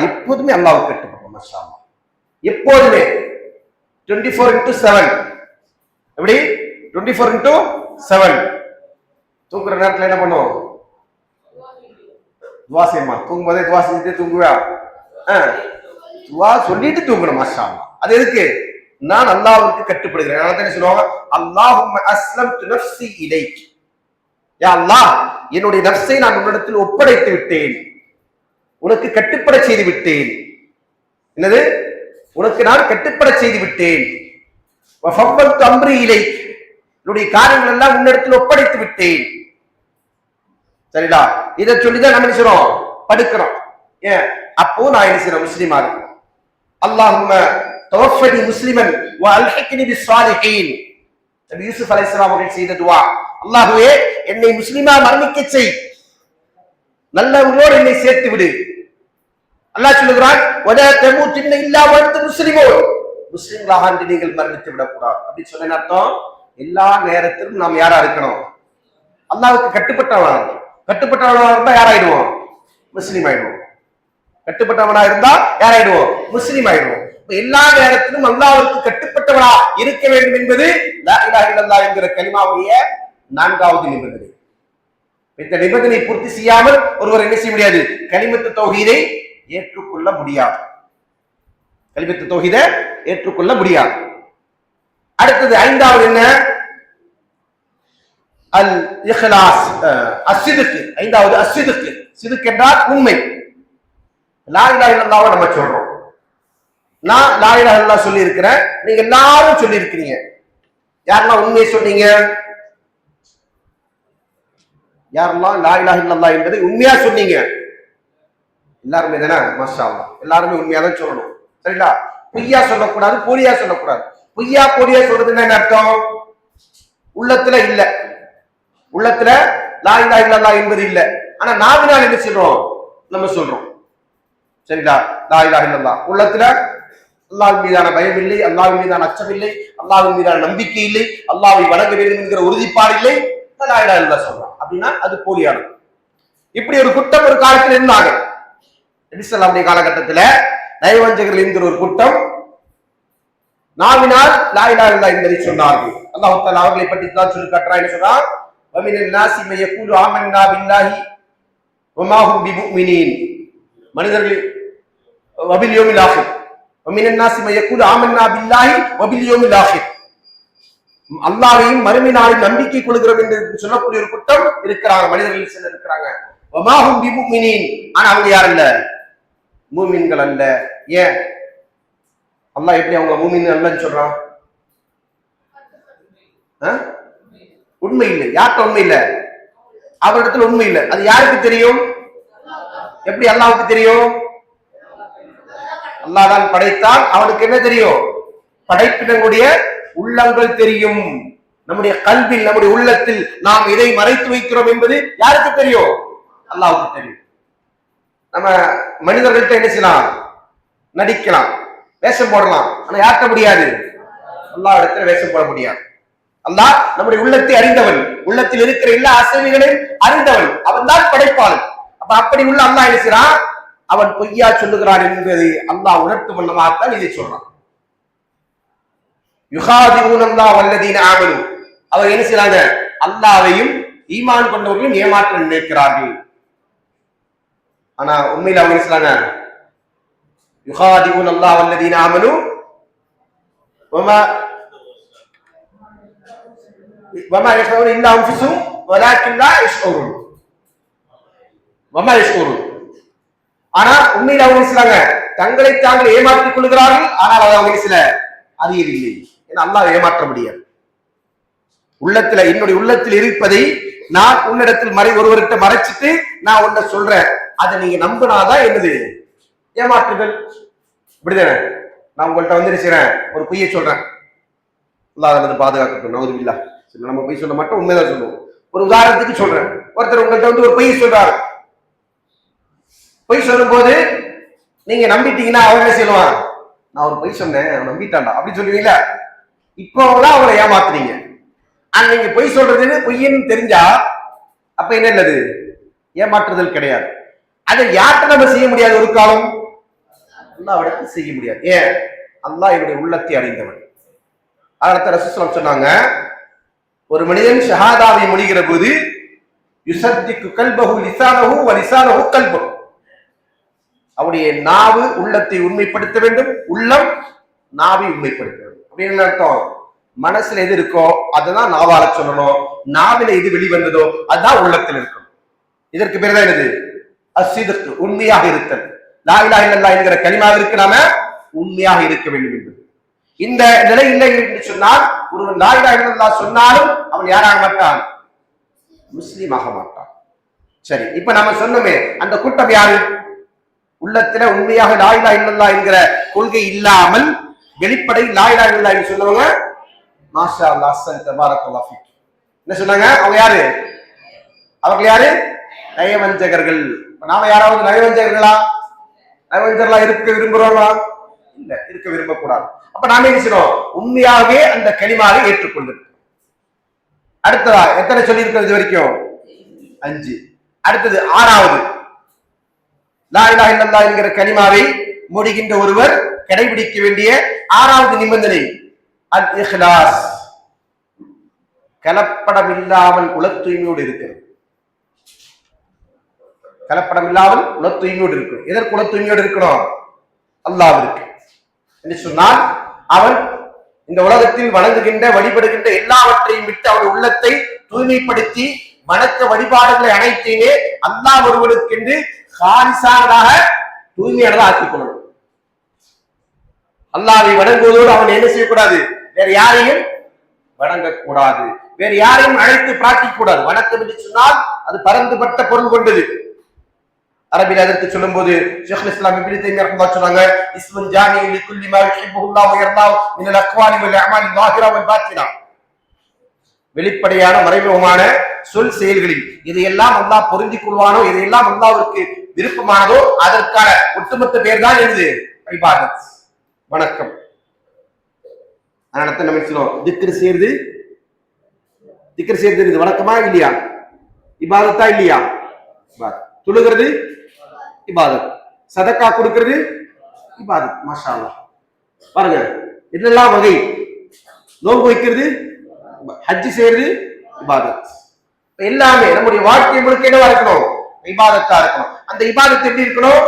S1: எப்போதுமே அல்லாஹ்வுக்கு கட்டுப்படுறோம். மாஷா அல்லாஹ். எப்போதுமே 24x7. எப்படி? 24x7. தூங்குற நேரத்துல என்ன பண்ணுவோம்? துவா செய்யுமா? தூங்கும்போதே துவா செஞ்சுட்டு தூங்குவா? துவா சொல்லிட்டு தூங்கணும். மாஷா அல்லாஹ். அது எதுக்கு? நான் அல்லாஹ்வுக்கு கட்டுப்படுகிறேன். அதனால தான் சொல்லுவாங்க, அல்லாஹும்ம அஸ்லம்து நஃப்ஸி இலைக். யா அல்லாஹ், என்னுடைய நஃப்ஸை நான் உன்னிடத்தில் ஒப்படைத்து விட்டேன், உனக்கு கட்டுப்பட செய்து விட்டேன். என்னது? உனக்கு நான் கட்டுப்பட செய்து விட்டேன். வஃபவ்வல்து அம்ரி இலைக், என்னுடைய காரியங்கள் எல்லாம் உன்னிடத்தில் ஒப்படைத்து விட்டேன். சரிடா? இதை சொல்லிதான் நம்ம என்ன செய்றோம்? படுக்கிறோம். ஏன்? அப்போ நான் என்ன செய்றேன்? முஸ்லிமா இருக்கேன். அல்லாஹும்ம தவஃபனி முஸ்லிமன் வ அல்ஹிக்னி பிஸ்ஸாலிஹீன். நபி யூசுப் அலைஹிஸ்ஸலாம் அவர்கள் செய்த துஆ, அல்லாஹ்வே என்னை முஸ்லிமா மரணிக்க செய், நல்லவர்களோடு என்னை சேர்த்து விடு. அல்லாஹ் சொல்லுகிறான், வலா தமூதுன்ன இல்லா வ அன்தும் முஸ்லிமூன். முஸ்லிம்களாக நீங்கள் மரணித்து விடக்கூடாது. அப்படி சொன்ன அர்த்தம், எல்லா நேரத்திலும் நாம் யாரா இருக்கணும்? அல்லாஹ்வுக்கு கட்டுப்பட்டவனா இருக்கணும். கட்டுப்பட்டவனா இருந்தா யாராயிடுவோம்? முஸ்லிம் ஆயிடுவோம். கட்டுப்பட்டவனா இருந்தா யாராயிடுவோம்? முஸ்லிம் ஆயிடுவோம். எல்லா நேரத்திலும் அல்லாஹ்வுக்கு கட்டுப்பட்டவரா இருக்க வேண்டும் என்பது லா இலாஹ இல்லல்லாஹ் என்கிற கலிமாவுடைய 4வது நிபந்தனை. இந்த நிபந்தனை பூர்த்தி செய்யாமல் ஒருவர் என்ன செய்ய முடியாது? கலிமத்து தௌஹீதை ஏற்றுக்கொள்ள முடியாது. கலிமத்து தௌஹீதை ஏற்றுக்கொள்ள முடியாது. அடுத்தது 5வது என்ன? அல் இஹ்லாஸ், அஸ்ஸிதுக். 5வது அஸ்ஸிதுக். சிதுக் என்றால் உண்மை. லா இலாஹ இல்லல்லாஹ் நம்ம சொல்றோம். நான் லா இலாஹ இல்லல்லாஹ் சொல்லி இருக்கிறேன், நீங்க எல்லாரும் சொல்லி இருக்கிறீங்க. யாரெல்லாம் உண்மையை சொன்னீங்க? யாரெல்லாம் லா இலாஹ இல்லல்லாஹ் என்பதை உண்மையா சொன்னீங்க? எல்லாருமே தானே? மாஷா அல்லாஹ், எல்லாருமே உண்மையா தான் சொல்லணும். சரிங்களா? பொய்யா சொல்லக்கூடாது, போலியா சொல்லக்கூடாது. பொய்யா போலியா சொல்றது என்ன அர்த்தம்? உள்ளத்துல இல்ல, உள்ளத்துல லா இலாஹ இல்லல்லாஹ் என்பது இல்ல, ஆனா நாவினால் என்ன சொல்றோம்? நம்ம சொல்றோம். சரிங்களா? லா இலாஹ இல்லல்லாஹ் உள்ளத்துல அல்லாஹ்வின் மீதான பயம் இல்லை, அல்லாஹ்வின் மீதான அச்சம் இல்லை, அல்லாஹ்வின் மீதான நம்பிக்கை இல்லை, அல்லாஹ்வை வணங்க வேண்டும் என்கிற உறுதிப்பாடு இல்லை, லா இலாஹ இல்லல்லாஹ் சொல்றோம் அப்படின்னா அது போலியானது. இப்படி ஒரு குற்றம் ஒரு காலத்தில் இருந்தாங்க. நபி ஸல்லல்லாஹு அலைஹி காலகட்டத்துல நயவஞ்சகர்கள் என்கிற ஒரு கூட்டம் நாவினால் லா இலாஹ இல்லல்லாஹ் என்பதை சொன்னார்கள். அல்லாஹ் தஆலா அவர்களை பற்றி தான் சொல்லி காட்டுறான். என்ன சொல்றான்? வமினன் நாஸி மன் யகூலு ஆமன்னா பில்லாஹி வமா ஹும் பிமுமினீன். மனிதர்கள் வபில் யௌமில் ஆகிர். வமினன் நாஸி மன் யகூலு ஆமன்னா பில்லாஹி வபில் யௌமில் ஆகிர். அல்லாஹ்வையும் மறுமை நாளில் நம்பிக்கை கொள்கிறோம் என்று சொல்லக்கூடிய ஒரு கூட்டம் இருக்கிறாங்க. மனிதர்கள் சிலர் இருக்கிறாங்க. வமா ஹும் பிமுமினீன். ஆனா அவங்க யார் இல்ல? மூமின்கள் அல்ல. ஏன் அல்லாஹ் எப்படி அவங்க மூமின் அல்லன்னு சொல்றான்? உண்மை இல்லை. யார்கிட்ட உண்மை இல்லை? அவரிடத்துல உண்மை இல்லை. அது யாருக்கு தெரியும்? எப்படி அல்லாஹ்வுக்கு தெரியும்? அல்லாஹ் தான் படைத்தான், அவனுக்கு என்ன தெரியும்? படைப்பினுடைய உள்ளங்கள் தெரியும். நம்முடைய கல்வியில், நம்முடைய உள்ளத்தில் நாம் இதை மறைத்து வைக்கிறோம் என்பது யாருக்கு தெரியும்? அல்லாஹ்வுக்கு தெரியும். நம்ம மனிதர்கள்ட்ட என்ன செய்யலாம்? நடிக்கலாம், வேஷம் போடலாம். ஆனா யார்கிட்ட முடியாது? அல்லாஹ் இடத்துல வேஷம் போட முடியாது. அல்லாஹ் நம்முடைய உள்ளத்தை அறிந்தவன், உள்ளத்தில் இருக்கிற எல்லா அசைவுகளையும் அறிந்தவன். அவன் தான் படைப்பாளன். அப்ப அப்படி உள்ள அல்லாஹ் என்ன செய்றான்? அவன் பொய்யா சொல்லுகிறான் என்பதை அல்லாஹ் உணர்த்தும் வண்ணமாகத்தான் இதை சொல்றான். யுகாதிஊனல்லாஹ் வல்லதீன ஆமனு. அவர் என்ன செய்றாங்க? அல்லாஹ்வையும் ஈமான் கொண்டவர்களையும் ஏமாற்ற நினைக்கிறார்கள். ஆனா உண்மையில அவங்க என்ன செய்றாங்க? யுகாதிஊனல்லாஹ் வல்லதீன ஆமனு வமா யஷ்உரூன இல்லா அன்ஃபுஸுஹும் வலாக்கின் லா யஷ்உரூன். வமா யஷ்உரூன். ஆனா உண்மையில அவங்க என்ன செய்றாங்க? தங்களை தாங்கள் ஏமாற்றிக் கொள்கிறார்கள். ஆனால் அவங்க என்ன செய்யல? அறியவில்லை. ஏன்னா அல்லாஹ் ஏமாற்ற முடியாது. உள்ளத்துல, என்னுடைய உள்ளத்தில் இருப்பதை நான் உன்னிடத்தில் ஒருவர்கிட்ட மறைச்சிட்டு நான் உன்னை சொல்றேன், அதை நீங்க நம்பினாதான் என்னது? ஏமாற்றுகள். இப்படிதானே? நான் உங்கள்கிட்ட வந்து செய்றேன், ஒரு பொய்யை சொல்றேன், அல்லாஹ் அதிலிருந்து பாதுகாக்கட்டும், நவுதுபில்லா. நம்ம பொய் சொல்ல மாட்டோம், உண்மைதான் சொல்லுவோம். ஒரு உதாரணத்துக்கு சொல்றேன், ஒருத்தர் உங்கள்கிட்ட வந்து ஒரு பொய் சொல்றாரு. பொய் சொல்லும் போது நீங்க நம்பிட்டீங்கன்னா அவர் என்ன செய்வான்? நான் ஒரு பொய் சொன்னேன், அவன் நம்பிட்டான்டா அப்படின்னு சொல்லுவீங்களா? இப்போதான் அவரை ஏமாத்துறீங்க. ஆனா நீங்க பொய் சொல்றதுன்னு பொய்ன்னு தெரிஞ்சா அப்ப என்ன இல்லது? ஏமாற்றுதல் கிடையாது. அதை யார்கிட்ட நம்ம செய்ய முடியாது? ஒரு காலம் அல்லாஹ்விடத்தில் செய்ய முடியாது. ஏன்? அல்லாஹ் என்னுடைய உள்ளத்தை அறிந்தவன். அடுத்த ரசூலுல்லாஹ் சொன்னாங்க, ஒரு மனிதன் ஷஹாதாவை முடிகிற போது யுஸத்திக்கு கல்பஹு லிசானஹு வ லிசானஹு கல்பஹு. அவருடைய நாவு உள்ளத்தை உண்மைப்படுத்த வேண்டும், உள்ளம் நாவை உண்மைப்படுத்த வேண்டும். அப்படின்னு அர்த்தம், மனசுல எது இருக்கோ அதுதான் நாவால சொல்லணும், நாவில எது வெளிவந்ததோ அதுதான் உள்ளத்தில் இருக்கணும். இதற்கு பேர் தான் என்னது? அஸ்ஸித்க், உண்மையாக இருத்தல். லா இலாஹ இல்லல்லாஹ் என்கிற கலிமாவிற்கு நாம உண்மையாக இருக்க வேண்டும் என்பது. இந்த நிலை இல்லை என்று சொன்னால் ஒருவன் லா இலாஹ இல்லல்லாஹ் சொன்னாலும் அவன் யாராக மாட்டான்? முஸ்லீம் ஆக மாட்டான். சரி, இப்ப நம்ம சொன்னோமே அந்த கூட்டம் யாரு? உள்ளத்துல உண்மையாக லா இலாஹ இல்லல்லாஹ் என்கிற கொள்கை இல்லாமல் வெளிப்படை லா இலாஹ இல்லல்லாஹ் என்று சொன்னவங்க, மாஷா அல்லாஹ், அஹ்சன், தபாரக்கல்லாஹ் ஃபீக். என்ன சொன்னாங்க? அவங்க யாரு? அவர்கள் யாரு? நயவஞ்சகர்கள். நாம யாராவது நயவஞ்சகர்களா? நயவஞ்சகர்களா இருக்க விரும்புறோமா? இல்ல, இருக்க விரும்பக்கூடாது. அப்ப நாம என்ன செய்யணும்? உண்மையாகவே அந்த கலிமாவை ஏற்றுக்கொள்ளும். அடுத்ததா எத்தனை சொல்லி இருக்கிறது வரைக்கும்? 5. அடுத்தது 6வது, லா இலாஹ இல்லல்லாஹ் என்கிற கலிமாவை முடிகின்ற ஒருவர் கடைபிடிக்க வேண்டிய 6வது நிபந்தனை அல் இஹ்லாஸ், கலப்படம் இல்லாமல் உள தூய்மையோடு இருக்கிறது. கலப்படம் இல்லாமல் உள தூய்மையோடு இருக்கணும். எதற்கு உள தூய்மையோடு இருக்கணும்? அல்லாஹ்விற்கு என்று சொன்னால் அவன் இந்த உலகத்தில் வணங்குகின்ற வழிபடுகின்ற எல்லாவற்றையும் விட்டு அவருடைய உள்ளத்தை தூய்மைப்படுத்தி வணக்க வழிபாடுகளை அனைத்தையுமே அல்லாஹ் ஒருவனுக்கென்று காலிசானதாக தூய்மையானதாக ஆக்கிக் கொள்ளணும். அல்லாஹ்வை வணங்குவதோடு அவன் என்ன செய்யக்கூடாது? வேற யாரையும் வணங்கக்கூடாது, வேற யாரையும் அழைத்து பிரார்த்திக்க கூடாது. வணக்கம் என்று சொன்னால் அது பரந்துபட்ட பொருள் கொண்டது. அரபில் அதற்கு சொல்லும் போது ஷேഖுல் இஸ்லாம் இப்னு தைமிய்யா ரஹ்மத்துல்லாஹி சொன்னாங்க, இஸ்முன் ஜாமி லிகுல்லி மா யுஹிப்புல்லாஹு வ யர்தாஹு மினல் அக்வாலி வல் அமாலி ஸாஹிரா வல் பாத்தினா. வெளிப்படையான மறைமுகமான சொல் செயல்களில் இதையெல்லாம் அல்லாஹ் பொருந்திக் கொள்வானோ, இதையெல்லாம் அல்லாஹ்விற்கு விருப்பமானதோ அதற்கான ஒட்டுமொத்த பேர் தான் என்னது? இபாதத், வணக்கம். அதனால நம்ம சொல்லுவோம் திக்ர் செய்யறது. திக்ர் செய்யறது இது வணக்கமா இல்லையா? இபாதத்தா இல்லையா? தொழுகிறது இபாதத், சதக்கா கொடுக்கிறது இபாதத். மாஷா அல்லாஹ் பாருங்க, இதெல்லாம் வகை. நோன்பு வைக்கிறது, ஹஜ் செய்யறது இபாதத். எல்லாமே நம்முடைய வாழ்க்கை முழுக்க என்னவா இருக்கணும்? இபாதத்தா இருக்கணும். அந்த இபாதத் எப்படி இருக்கணும்?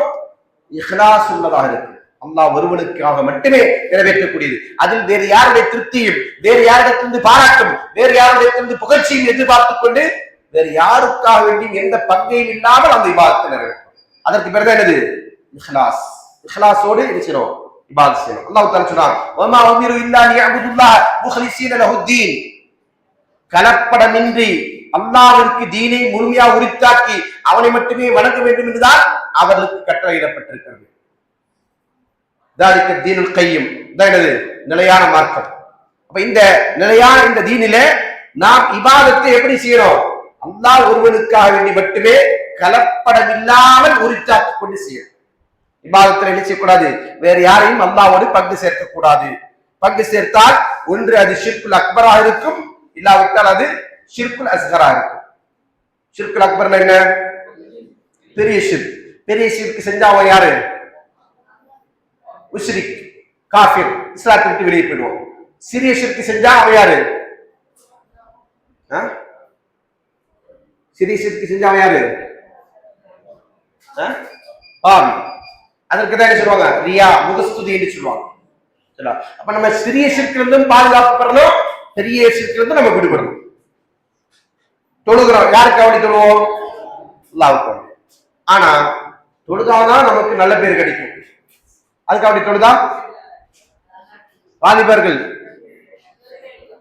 S1: இஹ்லாஸ் உள்ளதாக இருக்கு. அல்லாஹ் ஒருவனுக்காக மட்டுமே நிறைவேற்றக்கூடியது. அதில் வேறு யாருடைய திருப்தியும், வேறு யாரிடத்திலிருந்து பாராட்டும், வேறு யாரிடத்திலிருந்து புகழ்ச்சியும் எதிர்பார்த்துக் கொண்டு வேறு யாருக்காக வேண்டியும் எந்த பங்கையும் இல்லாமல் அந்த இபாதத்தை நிறைவேற்றும். அதற்கு பேர் தான் என்னது? இஹ்லாஸ். இஹ்லாஸோடு இருக்கிறோம், இபாதத் செய்யணும். அல்லாஹ் தஆலா சொல்றான், வமா உமிரு இல்லா லியஅபுதுல்லாஹ முஹ்லிஸீன லஹுத்தீன். கலப்படமின்றி அல்லாஹ்விற்கு தீனை முழுமையாக உரித்தாக்கி அவனை மட்டுமே வணங்க வேண்டும் என்றுதான் அவர்களுக்கு கட்டளையிடப்பட்டிருக்கிறது. தாலிக தீனுல் கையும், என்னது? நிலையான மார்க்கம். அப்ப இந்த நிலையான இந்த தீனிலே நாம் இபாதத்தை எப்படி செய்யணும்? அல்லாஹ் ஒருவனுக்காக வேண்டி மட்டுமே கலப்படம் இல்லாமல் உரித்தாக்கி கொண்டு செய்யணும். இபாதத்தில் என்ன செய்யக்கூடாது? வேறு யாரையும் அல்லாஹ்வோடு பங்கு சேர்க்க கூடாது. பங்கு சேர்த்தால் ஒன்று அது ஷிர்குல் அக்பரா இருக்கும், இல்லாவிட்டால் அது ஷிர்குல் அஸ்கரா இருக்கும். ஷிர்குல் அக்பர்னா என்ன? பெரிய ஷிர்க். பெரிய ஷிர்க் செஞ்சா அவன் யாரு? முஷ்ரிக், காஃபிர், இஸ்லாத்தை விட்டு வெளியே போயிடுவோம். சிறிய ஷிர்க் செஞ்சா அவன் யாரு? சிறிய ஷிர்க் செஞ்சா அவன் யாரு? பாவி. அதற்கு தான் என்ன சொல்லுவாங்க? ரியா, முகஸ்துதி என்று சொல்லுவாங்க. அப்ப நம்ம சிறிய ஷிர்க்ல இருந்தும் பாதுகாப்பு பெறணும், பெரிய ஷிர்க்ல இருந்து நம்ம விடுபடணும். தொழுகிறோம், யாருக்கு அவனை தொழுவோம்? அல்லாஹ்வுக்கு. ஆனா தொழுதாதான் நமக்கு நல்ல பேர் கிடைக்கும். அதுக்கு அப்படி தொழுதா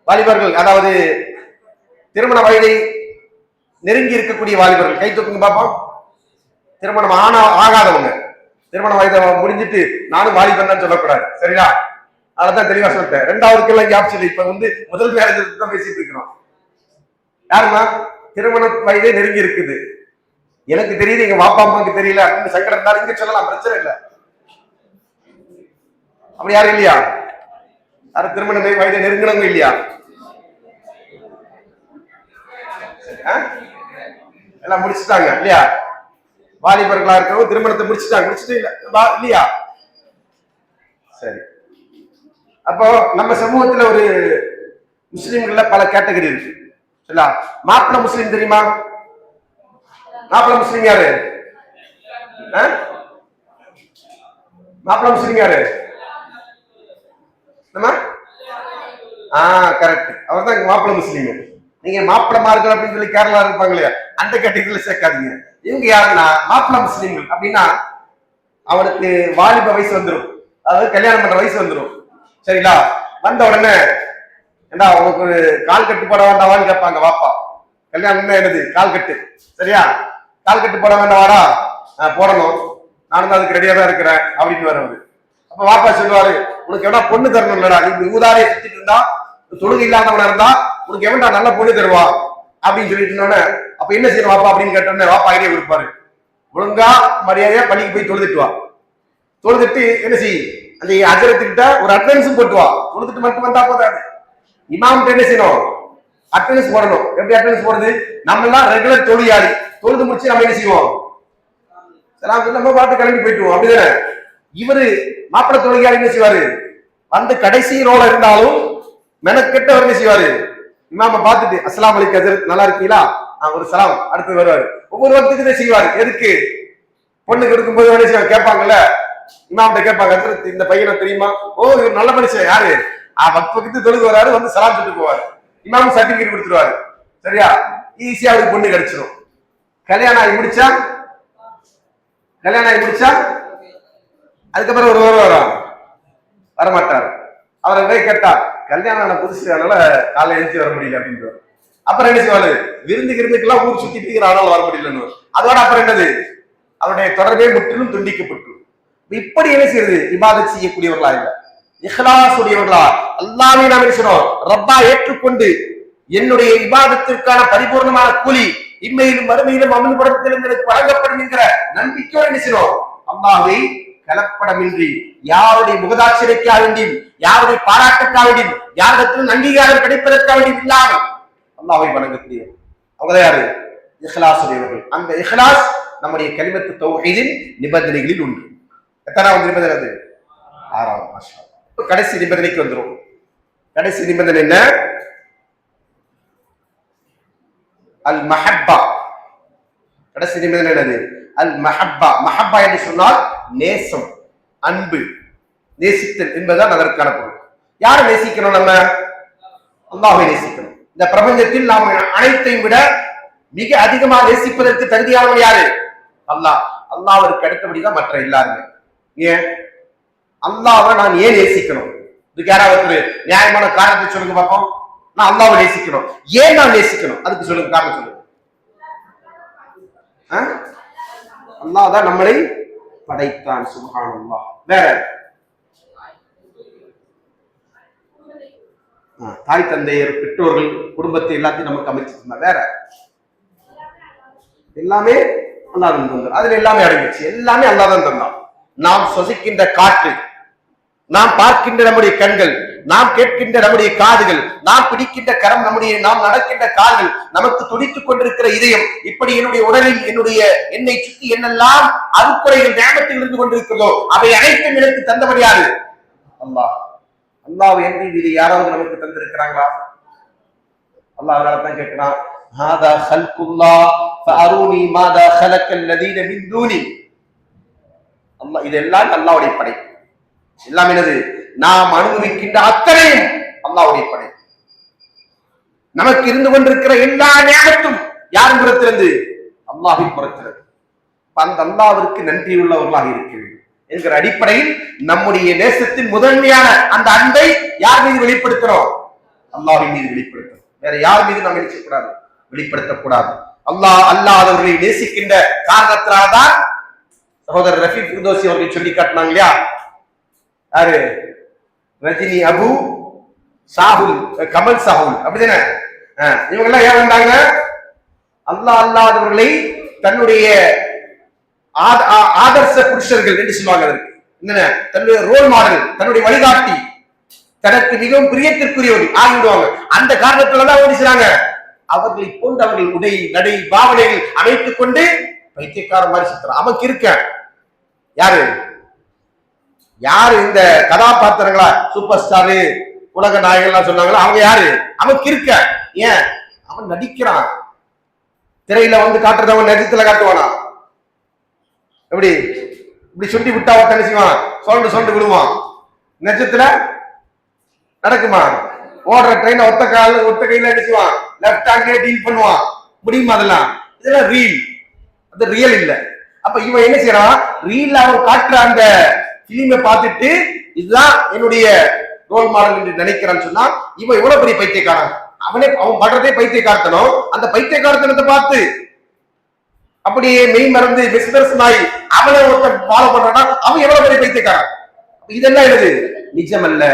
S1: வாலிபர்கள், அதாவது திருமண வயதை நெருங்கி இருக்கக்கூடிய வாலிபர்கள் கை தூக்குங்க பாப்போம். திருமணம் ஆகாதவங்க, திருமண வயதை முடிஞ்சிட்டு நானும் வாலிபன் தான் சொல்லக்கூடாது, சரியா? அததான் தெளிவா சொல்லிட்டேன். 2வது எல்லாம் ஆப்ஷன். இப்ப முதல் மேரேஜ் தான் பேசிட்டு இருக்கிறோம். யாருமா திருமண வயதே நெருங்கி இருக்குது, எனக்கு தெரியுது, எங்க பாப்பா அம்மாவுக்கு தெரியல அப்படின்னு சங்கடம் இருந்தாலும் இங்க சொல்லலாம், பிரச்சனை இல்லை. அப்படி யாரும் இல்லையா? யாரும் திருமண வயதை நெருங்கினவங்க இல்லையா? எல்லாம் முடிச்சுட்டாங்க இல்லையா? வாலிபர்களா இருக்கிறவங்க திருமணத்தை முடிச்சுட்டு இல்லையா? சரி. அப்போ நம்ம சமூகத்துல ஒரு முஸ்லிம்கள்ல பல கேட்டகரி இருக்கு. மாப்பிள முஸ்லிம் தெரியுமா? மாப்பிள முஸ்லிம் யாரு? மாப்பிள முஸ்லிம் யாரு? கரெக்ட், அவர் தான் மாப்பிள முஸ்லீம். நீங்க மாப்பிளமார்கள் அப்படின்னு சொல்லி கேரளா இருப்பாங்க இல்லையா, அந்த கேட்டகரியில சேர்க்காதீங்க. இவங்க யாருன்னா மாப்பிள முஸ்லீம்கள். அப்படின்னா அவனுக்கு வாலிப வயசு வந்துடும், அதாவது கல்யாணம் பண்ற வயசு வந்துடும். சரிங்களா? வந்த உடனே ஏண்டா உனக்கு ஒரு கால் கட்டு போட வேண்டாவான்னு கேட்பாங்க. வாப்பா, கல்யாணம் என்னது? கால் கட்டு. சரியா? கால் கட்டு போட வேண்டாவாடா? போடணும், நானும் தான் அதுக்கு ரெடியா தான் இருக்கிறேன் அப்படின்னு வருவது. அப்ப வாப்பா சொல்லுவாரு, உனக்கு எவனா பொண்ணு தரணும் இல்லடா, நீ ஊதாரியை சுத்திட்டு இருந்தா, தொழுகை இல்லாதவனா இருந்தா உனக்கு எவன்டா நல்ல பொண்ணு தருவா அப்படின்னு சொல்லிட்டு இருந்தோன்னே, அப்ப என்ன செய்யணும் வாப்பா அப்படின்னு கேட்டோன்னே வாப்பா ஐடியா கொடுப்பாரு. ஒழுங்கா மரியாதையா பள்ளிக்கு போய் தொழுதுட்டு வா. தொழுதுட்டு என்ன செய், அந்த அஜரத்துக்கிட்ட ஒரு அட்டண்டன்ஸும் போட்டு வா. தொழுதுட்டு மட்டும் வந்தா போதாது, இமாம் என்ன செய்யணும்? அட்டண்டன்ஸ் போடணும். எப்படி அட்டண்டன்ஸ் போடுறது? நம்ம எல்லாம் ரெகுலர் தொழிலாளி, தொழுது முடிச்சு நம்ம என்ன செய்வோம்? நம்ம பாட்டு கிளம்பி போயிட்டுவோம், அப்படிதானே? இவரு மாப்பிள்ளை தொழிலாளி என்ன செய்வாரு, வந்து கடைசி ரோல இருந்தாலும் மெனக்கெட்ட அவர் என்ன செய்வாரு, இமாம பார்த்துட்டு அஸ்ஸலாமு அலைக்கும் ஹஜ்ரத் நல்லா இருக்கீங்களா, ஒரு சலாம், அடுத்து வருவாரு. ஒவ்வொரு வக்துக்கு இதை செய்வாரு. எதுக்கு? பொண்ணுக்கு எடுக்கும்போது என்ன செய்வாங்க கேட்பாங்கல்ல, இமாம்கிட்ட கேட்பாங்க, ஹஜ்ரத் இந்த பையனை தெரியுமா, ஓ இவர் நல்ல மனுஷன், யாரு வக்து தொழுகு வராரு, வந்து சலாம் சொல்லிட்டு போவாரு, இமாம் சர்டிபிகேட் கொடுத்துருவாரு. சரியா, ஈஸியா அவருக்கு பொண்ணு கிடைச்சிடும். கல்யாணம் ஆகி முடிச்சா அதுக்கப்புறம் ஒரு வரும் வரமாட்டார். அவரை போய் கேட்டா கல்யாணம் ஆன புதுசு, அதனால காலை எழுச்சி வர முடியல அப்படின்னு. அப்புறம் என்ன செய்வாரு, விருந்துக்கெல்லாம் ஊர் சுத்திட்டு அதனால வர முடியலன்னு. அதோட அப்புறம் என்னது, அவருடைய தொடர்பே முற்றிலும் துண்டிக்கப்பட்டு. இப்படி என்ன செய்யறது, இபாதத் செய்யக்கூடியவர்களா இல்ல, இஹ்லாஸ் உடையவர்களா, அல்லாஹ்வை நாம் என்ன செய்யணும், ரப்பா ஏற்றுக்கொண்டு என்னுடைய இபாதத்திற்கான பரிபூர்ணமான கூலி இம்மையிலும் மறுமையிலும் அமல்படத்திலும் எனக்கு வழங்கப்படும் என்கிற நம்பிக்கையோடு என்ன செய்யணும், அல்லாஹ்வை கலப்படமின்றி யாருடைய முகதாட்சியரைக்காக வேண்டியும், யாருடைய பாராட்டுக்காக வேண்டியும், யாரிடத்திலும் அங்கீகாரம் கிடைப்பதற்காக வேண்டியும் இல்லாமல் அல்லாஹ்வை வணங்கக்கூடிய அவங்க யாரு, இஹ்லாஸ் உடையவர்கள். அந்த இஹ்லாஸ் நம்முடைய கலிமத்து தௌஹீதின் நிபந்தனைகளில் உண்டு. எத்தனாவது நிபந்தனை அது? 6வது. கடைசி நிபந்தனைக்கு வந்துரும். கடைசி நிபந்தனை என்ன? அல் மஹப்பா. கடைசி நிபந்தனை என்னது? அல் மஹப்பா. மஹப்பா என்று சொன்னால் நேசம், அன்பு, நேசித்தல் என்பதுதான் அதற்கான பொருள். யாரை நேசிக்கணும்? நம்ம அல்லாஹ்வை நேசிக்கணும். இந்த பிரபஞ்சத்தில் நாம் அனைத்தையும் விட மிக அதிகமாக நேசிப்பதற்கு தகுதியானவன் யாரு? அல்லாஹ். அல்லாஹ்விற்கு அடுத்தபடிதான் மற்ற எல்லாருமே. ஏன் அல்லாஹ்வை நான் ஏன் நேசிக்கணும்? இதுக்கு யாராவது நியாயமான காரணத்தை சொல்லுங்க பார்ப்போம். நான் அல்லாஹ்வை நேசிக்கணும், ஏன் நான் நேசிக்கணும், அதுக்கு சொல்லுங்க, காரணம் சொல்லுங்க. அல்லாஹ் தான் நம்மளை படைத்தான், சுப்ஹானல்லாஹ். வேற தாய் தந்தையர், பெற்றோர்கள், குடும்பத்தை எல்லாத்தையும் நமக்கு அமைச்சிருந்தா. வேற எல்லாமே அல்லாஹ் தான் தந்தான். அதுல எல்லாமே அடங்கிச்சு, எல்லாமே அல்லாஹ் தான் தந்தான். நாம் சுவாசிக்கின்ற காற்று, நாம் பார்க்கின்ற நம்முடைய கண்கள், நாம் கேட்கின்ற நம்முடைய காதுகள், நாம் பிடிக்கின்ற கரம், நாம் நடக்கின்ற கால்கள், நமக்கு துடித்துக் கொண்டிருக்கிற இதயம், இப்படி என்னுடைய உடலில் என்னை சுற்றி என்னெல்லாம் அருக்குறைகள் ஞாபகத்தில் இருந்து கொண்டிருக்கிறதோ அவை அனைத்தும் எனக்கு தந்தவர் யாரு? அல்லாஹ். அல்லாஹ் என்று இது யாராவது நமக்கு தந்திருக்கிறாங்களா? அல்லாஹ் அதனால தான் கேட்கிறான், ஹாதா ஹல்குல்லாஹ் ஃபஅரூனி மாதா ஹலக்கல் லதீன மின் தூனி. அல்லாஹ் இதெல்லாம் அல்லாஹ்வுடைய படைப்பு. எல்லாம் என்னது? நாம் அனுபவிக்கின்ற அத்தனையும் அல்லாஹ்வுடைய படைப்பு. நமக்கு இருந்து கொண்டிருக்கிற எல்லா ஞானத்தும் யாரின் புறத்திலிருந்து? அல்லாஹ்வின் புறத்திலிருந்து. அந்த அல்லாஹ்விற்கு நன்றி உள்ளவர்களாக இருக்க வேண்டும் என்கிற அடிப்படையில் நம்முடைய நேசத்தின் முதன்மையான அந்த அன்பை யார் மீது வெளிப்படுத்துறோம்? அல்லாஹ்வின் மீது வெளிப்படுத்துறோம். வேற யார் மீது நாம் நேசிக்கக்கூடாது, வெளிப்படுத்தக்கூடாது. அல்லாஹ் அல்லாதவர்களை நேசிக்கின்ற காரணத்தினால்தான் சகோதரர் ரஃபீக் ஃபிர்தௌசி அவர்கள் சொல்லி காட்டினாங்க இல்லையா, யாரு? ரஜினி அபு சாஹுல், கமல் சாஹுல், அப்படிதானே? இவங்க எல்லாம் ஏன் வந்தாங்க? அல்லாஹ் அல்லாதவர்களை தன்னுடைய ஆதர்ச புருஷர்கள் என்று சொல்லுவாங்க. என்ன? தன்னுடைய ரோல் மாடல், தன்னுடைய வழிகாட்டி, தனக்கு மிகவும் பிரியத்திற்குரியவர்கள் ஆகிவிடுவாங்க. அந்த காரணத்துலதான் ஓடி செய்றாங்க. அவர்களை போன்று அவர்கள் உடை, நடை, பாவனைகள் அமைத்துக் கொண்டு பைத்தியக்கார மாதிரி சுத்துறான். அவன் இருக்க யாரு? யாரு இந்த கதாபாத்திரங்களா, சூப்பர் ஸ்டாரு, உலக நாயகன் சொன்னாங்களா, அவங்க யாரு? அவன் இருக்க. ஏன்? அவன் நடிக்கிறான். திரையில வந்து காட்டுறத அவன் நடித்துல காட்டுவானா? எப்படி? இப்படி சுண்டி விட்டா ஒருத்தன் செய்வான், சொல்லிட்டு விடுவான். நெஜத்துல நடக்குமா? ஓடுற ட்ரெயின் ஒத்த கையில அடிச்சுவான், லெப்ட் ஹேண்ட்லயே டீல் பண்ணுவான். முடியுமா? இதெல்லாம் ரீல், அது ரியல் இல்ல. அப்ப இவன் என்ன செய்யறான்? ரீல் அவன் காட்டுற அந்த பிலிமை பார்த்துட்டு இதுதான் என்னுடைய ரோல் மாடல் என்று நினைக்கிறான்னு சொன்னா இவன் எவ்வளவு பெரிய பைத்தியக்காரன். அவன் படுறதே பைத்தியக்காரத்தனம். அந்த பைத்தியக்காரத்தனத்தை பார்த்து அப்படியே மெய் மறந்து மிஸ்பர்சனாய் அவனை ஒருத்தன் ஃபாலோ பண்றான்னா அவன் எவ்வளவு பெரிய பைத்தியக்காரன். இதெல்லாம் என்னது? நிஜம் அல்ல.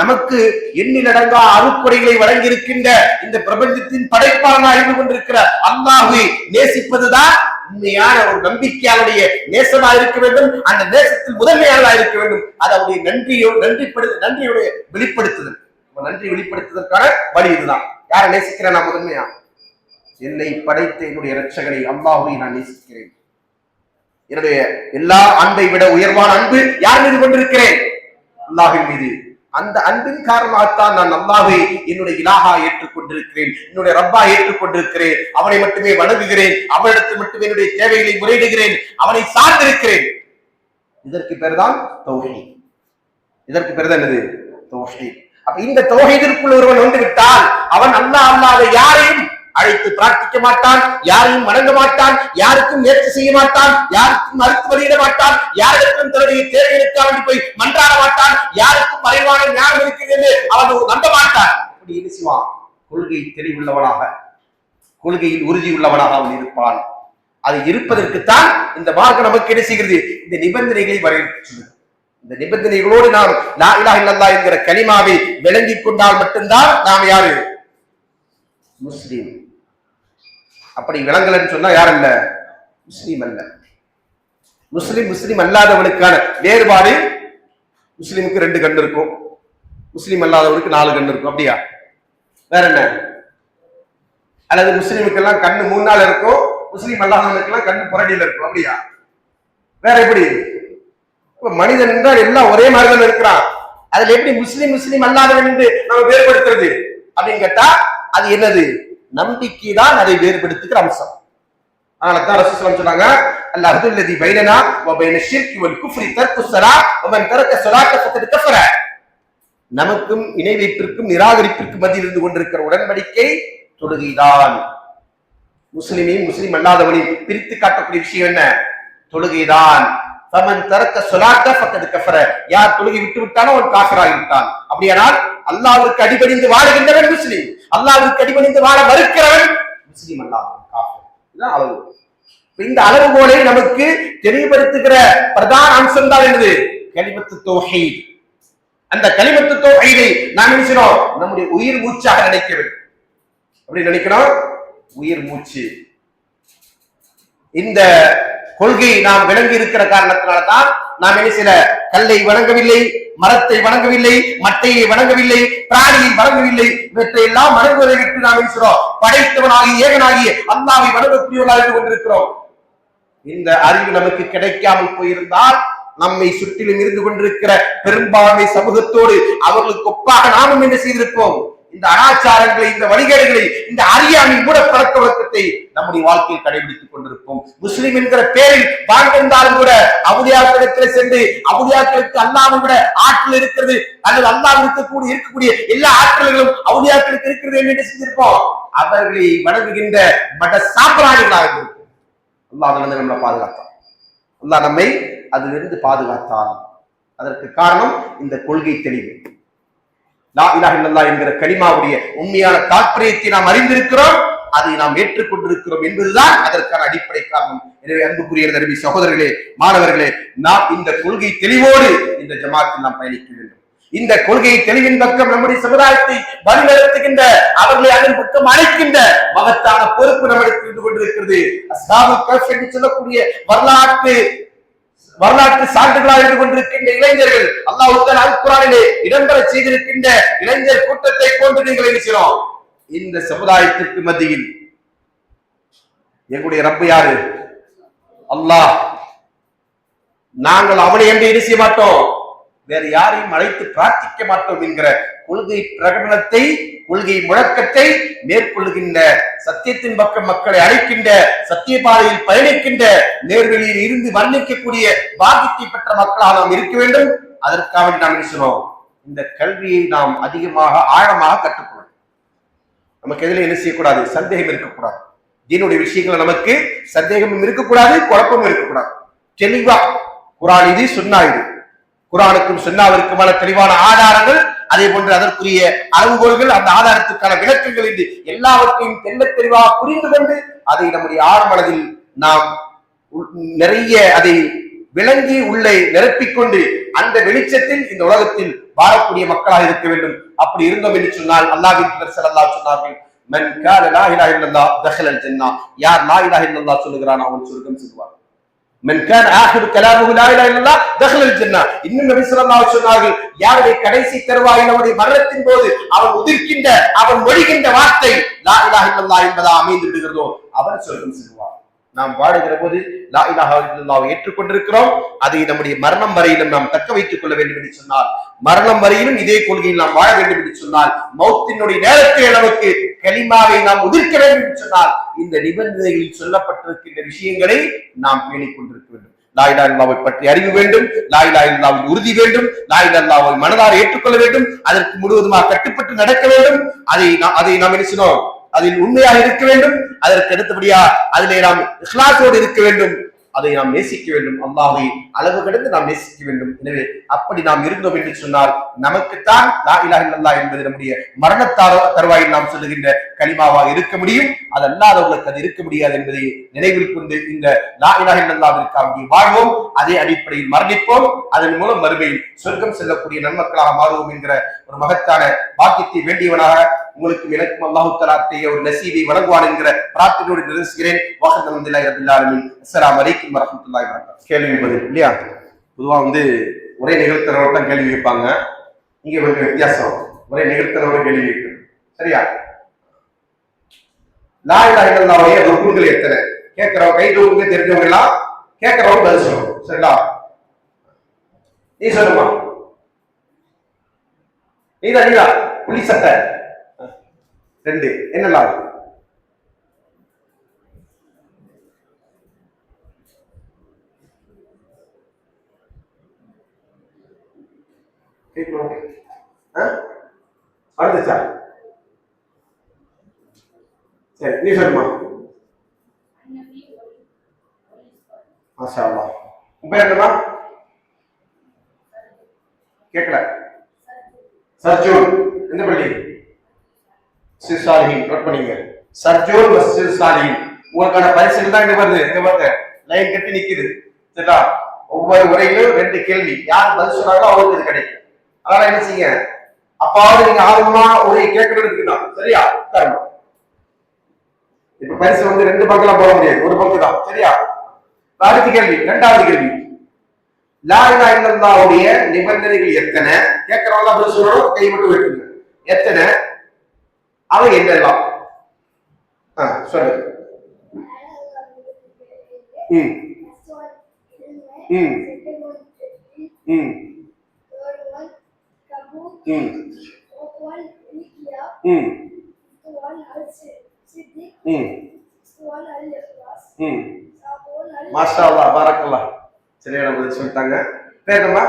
S1: நமக்கு எண்ணிலடங்கா அருக்குறைகளை வழங்கி இருக்கின்ற இந்த பிரபஞ்சத்தின் படைப்பாளனா இருந்து கொண்டிருக்கிற அல்லாஹ்வை நேசிப்பதுதான் உண்மையான ஒரு நம்பிக்கையாளுடைய நேசமா இருக்க வேண்டும். அந்த நேசத்தில் முதன்மையாளா இருக்க வேண்டும். அது அவருடைய நன்றியுடைய வெளிப்படுத்துதல். நன்றி வெளிப்படுத்துவதற்கான வழி இதுதான். யாரை நேசிக்கிறேன்? நான் முதன்மையா என்னை படைத்த என்னுடைய இரட்சகரை அல்லாஹ்வை நான் நேசிக்கிறேன். என்னுடைய எல்லா அன்பை விட உயர்வான அன்பு யார் மீது கொண்டிருக்கிறேன்? அல்லாஹ்வின் மீது. அந்த அன்பின் காரணமாகத்தான் நான் அல்லாஹ்வை என்னுடைய இலாஹா ஏற்றுக்கொண்டிருக்கிறேன், என்னுடைய ரப்பா ஏற்றுக்கொண்டிருக்கிறேன். அவனை மட்டுமே வணங்குகிறேன், அவனிடத்தில் மட்டுமே என்னுடைய தேவைகளை முறையிடுகிறேன், அவனை சார்ந்திருக்கிறேன். இதற்கு பேர் தான் தௌஹீத். இதற்கு பேர் தான் என்னது? தௌஹீத். அப்ப இந்த தௌஹீதிற்குள் ஒருவன் வந்து விட்டால் அவன் அல்லாஹ் அல்லாத யாரையும் அழைத்து பிரார்த்திக்க மாட்டான், யாரையும் வணங்க மாட்டான், யாருக்கும் நேர்ச்சி செய்ய மாட்டான், யாருக்கும் மறுத்து வெளியிட மாட்டான், யாருக்கும் தன்னுடைய தேவைகளுக்காக போய் மன்றாட மாட்டான், யாருக்கும் மறைவான ஞானம் இருக்கிறது என்று அவன் நம்ப மாட்டான். அப்படி என்ன செய்வான்? கொள்கை தெளிவுள்ளவனாக, கொள்கையில் உறுதியுள்ளவனாக அவன் இருப்பான். அது இருப்பதற்குத்தான் இந்த மார்க்கம் நமக்கு என்ன செய்கிறது? இந்த நிபந்தனைகளை வரையறுத்து சொல்லுது. இந்த நிபந்தனைகளோடு நாம் லா இலாஹ இல்லல்லாஹ் என்கிற கலிமாவை விளங்கிக் கொண்டால் மட்டும்தான் நாம் யாரு? முஸ்லீம். அப்படி விளங்கலன்னு சொன்னா யார் அல்ல? முஸ்லீம் அல்ல. முஸ்லீம் அல்லாதவனுக்கான வேறுபாடு, முஸ்லீமுக்கு 2 கண் இருக்கும், முஸ்லீம் அல்லாதவனுக்கு 4 கண் இருக்கும். அப்படியா? வேற என்ன? அல்லது முஸ்லீமுக்கு எல்லாம் கண்ணு 3 நாள் இருக்கும், முஸ்லீம் அல்லாதவனுக்கு எல்லாம் கண்ணு புரடியில இருக்கும். அப்படியா? வேற எப்படி? மனிதன் என்றால் எல்லாம் ஒரே மாதிரிதான் இருக்கிறான். அதுல எப்படி முஸ்லீம் அல்லாதவன் என்று நம்ம வேறுபடுத்துறது அப்படின்னு கேட்டா அது என்னது? நம்பிக்கை தான் அதை வேறுபடுத்துகிற அம்சம். அதனாலதான் ரசூல் ஸல்லல்லாஹு அலைஹி வஸல்லம் சொன்னாங்க, அல்லாஹுல்லதி பைனனா வ பைன ஷிர்கி வல் குஃப்ரி தர்கு ஸலாத் வ மன் தரக ஸலாத்த ஃபகத் கஃபர. நமக்கும் இணை வைப்பிற்கும் நிராகரிப்பிற்கும் மத்தியில் இருந்து கொண்டிருக்கிற உடன்படிக்கை தொழுகைதான். முஸ்லிம் அல்லாதவனையும் பிரித்து காட்டக்கூடிய விஷயம் என்ன? தொழுகைதான். ஃபமன் தரக ஸலாத்த ஃபகத் கஃபர. யார் தொழுகை விட்டு விட்டானோ அவன் காஃபிராகி விட்டான். அப்படியானால் அல்லாஹ்வுக்கு அடிபணிந்து வாழுகின்றவன் முஸ்லிம், அல்லாஹ்வுக்கு அடிபணிந்து வாழ மறுக்கிறவன் முஸ்லிம் அல்லாதவன் காஃபிர். இதுதான் அளவு. இந்த அளவுகோலை நமக்கு தெளிவுபடுத்துகிற பிரதான அம்சம் தான் என்னது? கலிமத்து தௌஹீத். அந்த கலிமத்து தௌஹீதை நாம் நினைக்கிறோம் நம்முடைய உயிர் மூச்சாக நினைக்க வேண்டும். அப்படி நினைக்கிறோம், உயிர் மூச்சு. இந்த கொள்கை நாம் விளங்கி இருக்கிற காரணத்தினால்தான் நாம் என்ன சில கல்லை வணங்கவில்லை, மரத்தை வணங்கவில்லை, மட்டையை வணங்கவில்லை, பிராணியை வணங்கவில்லை. இவற்றை எல்லாம் வணங்குவதை விட்டு நாம் இருக்கிறோம் படைத்தவனாகி ஏகனாகி அல்லாஹ்வை வணங்கக்கூடியவர்களாக இருந்து கொண்டிருக்கிறோம். இந்த அறிவு நமக்கு கிடைக்காமல் போயிருந்தால் நம்மை சுற்றிலும் இருந்து கொண்டிருக்கிற பெரும்பான்மை சமூகத்தோடு அவர்களுக்கு ஒப்பாக நாமும் என்ன செய்திருப்போம்? இந்த அனாச்சாரங்களை, இந்த வழிகேடுகளை, இந்த அறியாமை மூட பழக்க வழக்கத்தை நம்முடைய வாழ்க்கையில் கடைபிடித்துக் கொண்டிருப்போம். முஸ்லிம் என்கிற பேரில் வாழ்ந்திருந்தாலும் கூட அவுலியாக்களிடத்தில் சென்று அவுலியாக்களுக்கு அல்லாஹ்வை விட ஆற்றல் இருக்கிறது அல்லது அல்லாஹ் இருக்கக்கூடிய எல்லா ஆற்றல்களும் அவுலியாக்களுக்கு இருக்கிறது என்று செஞ்சிருப்போம். அவர்களை வணங்குகின்ற மட சாம்பிராணிகளாக இருக்கும். அல்லாஹ் அதிலிருந்து நம்மளை பாதுகாத்தான். அல்லாஹ் நம்மை அதிலிருந்து பாதுகாத்தான். அதற்கு காரணம் இந்த கொள்கை தெளிவு. லா இலாஹ இல்லல்லாஹ் என்கிற கலிமாவுடைய உண்மையான தாற்பயத்தை நாம் அறிந்திருக்கிறோம், அதை நாம் ஏற்றுக்கொண்டிருக்கிறோம் என்பதுதான் அதற்கான அடிப்படை காரணம். எனவே அன்புக்குரிய நபி சகோதரர்களே, மாணவர்களே, நாம் இந்த கொள்கை தெளிவோடு இந்த ஜமாத்தில் நாம் பயணிக்க வேண்டும். இந்த கொள்கை தெளிவின் பக்கம் நம்முடைய சமுதாயத்தை வழிநடத்துகின்ற, அவர்களை அதன் பக்கம் அழைக்கின்ற மகத்தான பொறுப்பு நம்மளுக்கு இருந்து கொண்டிருக்கிறது. அஸ்ஹாபுல் கஹ்ஃப் என்று சொல்லக்கூடிய வரலாற்று சான்றுகளாக இருந்து கொண்டிருக்கின்ற இளைஞர்கள், அல்லாஹ் அல் குர்ஆனிலே இடம்பெற செய்திருக்கின்ற இளைஞர் கூட்டத்தை போன்று நீங்கள் இருக்கிறோம். இந்த சமுதாயத்திற்கு மத்தியில் எங்களுடைய ரப்பு யாரு? அல்லாஹ். நாங்கள் அவனை என்று என்ன செய்ய மாட்டோம், வேறு யாரையும் அழைத்து பிரார்த்திக்க மாட்டோம் என்கிற கொள்கை பிரகடனத்தை, கொள்கை முழக்கத்தை மேற்கொள்ளுகின்ற, சத்தியத்தின் பக்கம் மக்களை அழைக்கின்ற, சத்திய பாதையில் பயணிக்கின்ற, நேர்வெளியில் இருந்து வர்ணிக்கக்கூடிய பாக்கியத்தை பெற்ற மக்களாக நாம் இருக்க வேண்டும். அதற்காக நாம் நினைக்கிறோம் இந்த கல்வியை நாம் அதிகமாக ஆழமாக கற்றுக்கொள்ளணும். நமக்கு எதில் என்ன செய்யக்கூடாது? சந்தேகம் இருக்கக்கூடாது. தீனுடைய விஷயங்கள் நமக்கு சந்தேகமும் இருக்கக்கூடாது, குழப்பமும் இருக்கக்கூடாது. தெளிவா குர்ஆன் இது, சுன்னா இது. குர்ஆனுக்கும் சுன்னாவிற்குமான தெளிவான ஆதாரங்கள், அதே போன்று அதற்குரிய அளவுகோல்கள், அந்த ஆதாரத்துக்கான விளக்கங்கள் என்று எல்லாவற்றையும் தெல்ல தெளிவாக புரிந்து கொண்டு அதை நம்முடைய ஆழ்மனதில் நாம் நிறைய அதை விளங்கி உள்ளே நிரப்பிக்கொண்டு அந்த வெளிச்சத்தில் இந்த உலகத்தில் வாழக்கூடிய மக்களாக இருக்க வேண்டும். அப்படி இருந்தோம் என்று சொன்னால் அல்லாஹ்வின் தூதர் ஸல்லல்லாஹு அலைஹி வஸல்லம் மன் கால லா இலாஹ இல்லல்லாஹ் தஹலல் ஜன்னah, யார் லா இலாஹ இல்லல்லாஹ் சொல்லுகிறான் அவன் சொர்க்கம் செல்வான். மன் கான ஆகிரு கலாமுஹு லா இலாஹ இல்லல்லாஹ் தஹலல் ஜன்னah. இன்னும் நபி ஸல்லல்லாஹு அலைஹி வஸல்லம் யாருடைய கடைசி தருவாயில் அவருடைய மரணத்தின் போது அவன் உதிர்க்கின்ற, அவன் மொழிகின்ற வார்த்தை லா இலாஹ இல்லல்லாஹ் என்பதா அமைந்து விடுகிறதோ அவன் சொர்க்கம் செல்வான். நாம் வாடுகிற போது லா இலாஹா இல்லல்லாஹ்வை ஏற்றுக்கொண்டிருக்கிறோம். அதை நம்முடைய மரணம் வரையிலும் நாம் தக்க வைத்துக் கொள்ள வேண்டும் என்று சொன்னால், மரணம் வரையிலும் இதே கொள்கையில் நாம் வாழ வேண்டும் என்று சொன்னால், மௌத்தினுடைய நேரத்தில் நமக்கு கலிமாவை நாம் உதிர்க்க வேண்டும் என்று சொன்னால், இந்த நிபந்தனைகளில் சொல்லப்பட்டிருக்கின்ற விஷயங்களை நாம் பேணிக் கொண்டிருக்க வேண்டும். லா இலாஹா இல்லல்லாஹ்வை பற்றி அறிவு வேண்டும், லா இலாஹா இல்லல்லாஹ்வின் உறுதி வேண்டும், லா இலாஹா இல்லல்லாஹ்வை மனதார ஏற்றுக்கொள்ள வேண்டும், அதற்கு முழுவதுமாக கட்டுப்பட்டு நடக்க வேண்டும். அதை நாம் என்ன செய்யணும், அதில் உண்மையாக இருக்க வேண்டும். அதற்கு அடுத்தபடியா அதிலே நாம் இஹ்லாஸோடு இருக்க வேண்டும். அதை நாம் நேசிக்க வேண்டும். அல்லாஹ்வை அளவு கடந்து நாம் நேசிக்க வேண்டும். எனவே அப்படி நாம் இருந்தோம் என்று சொன்னால் நமக்குத்தான் லா இலாஹா இல்லல்லாஹ் என்பது நம்முடைய மரண தருவாயில் நாம் சொல்லுகின்ற கலிமாவாக இருக்க முடியும். அது அல்லாதவர்களுக்கு அது இருக்க முடியாது என்பதை நினைவில் கொண்டு இந்த லா இலாஹா இல்லல்லாஹ்விற்காக வாழ்வோம். அதே அடிப்படையில் மரணிப்போம். அதன் மூலம் மறுமையில் சொர்க்கம் செல்லக்கூடிய நன்மக்களாக மாறுவோம் என்கிற ஒரு மகத்தான பாக்கியத்தை வேண்டியவனாக உங்களுக்கு எனக்கும் அல்லாஹ் தஆலா ஒரு நசீபை வழங்குவான் என்கிற பிரார்த்தனையோடு நிறுத்துகிறேன். வஹ்தல்ஹம்துலில்லாஹி ரப்பில் ஆலமீன். அஸ்ஸலாமு அலைக்கும் வரஹ்மத்துல்லாஹி வபரகாத்துஹு. கேள்வி பதில் இல்லையா? பொதுவா ஒரே நிகழ்த்தனோட தான் கேள்வி கேட்பாங்க. இங்க கொஞ்சம் வித்தியாசம், ஒரே நிகழ்த்தனோட கேள்வி கேட்கணும். சரியா? லா இலாஹா இல்லல்லாஹ்வுடைய ருக்குன்கள் எத்தனை? கேட்கிறவங்க கை தூக்குங்க, தெரிஞ்சவங்க எல்லாம் கேட்கிறவங்க பதில் சொல்லணும். சரிங்களா? நீ சொல்லுமா? நீதா புலி சட்டை 2 என்னலாம்? அடுத்துச்சா? சரி, நீ சொல்லுமா? மாஷா அல்லாஹ். உன் பேர் என்னமா? கேட்கல. சர்ஜூன். எந்த பள்ளி? சாலிஹின். நோட் பண்ணீங்க. சர்ஜூன் மஸ்ஜித் சாலிஹின். உங்களுக்கான பரிசு தான் இங்க வருது. இங்க பாருங்க, லைன் கட்டி நிக்குது. சரிங்களா? ஒவ்வொரு உரையிலும் 2 கேள்வி. யார் பதில் சொன்னாங்களோ அவங்களுக்கு இது கிடைக்கும். அதனால என்ன செய்யுங்க, அப்பாவது நீங்க ஆர்வமா உரையை கேட்கணும்னு இருக்கணும். சரியா? உட்காரணும். இப்ப பரிசு 2 பக்கம் போட முடியாது, ஒரு பக்கம் தான். சரியா? அடுத்த கேள்வி, 2வது கேள்வி. லா இலாஹா இல்லல்லாஹ்வுடைய நிபந்தனைகள் எத்தனை? கேட்கறவங்க பதில் சொல்லணும். கை மட்டும் வெட்டுங்க. எத்தனை? அவை என்னெல்லாம்? சொல்லு. மாஷா அல்லாஹ், பாரக்கல்லாஹ். சரியான பதில் சொல்லிட்டாங்க. பேர் என்னமா?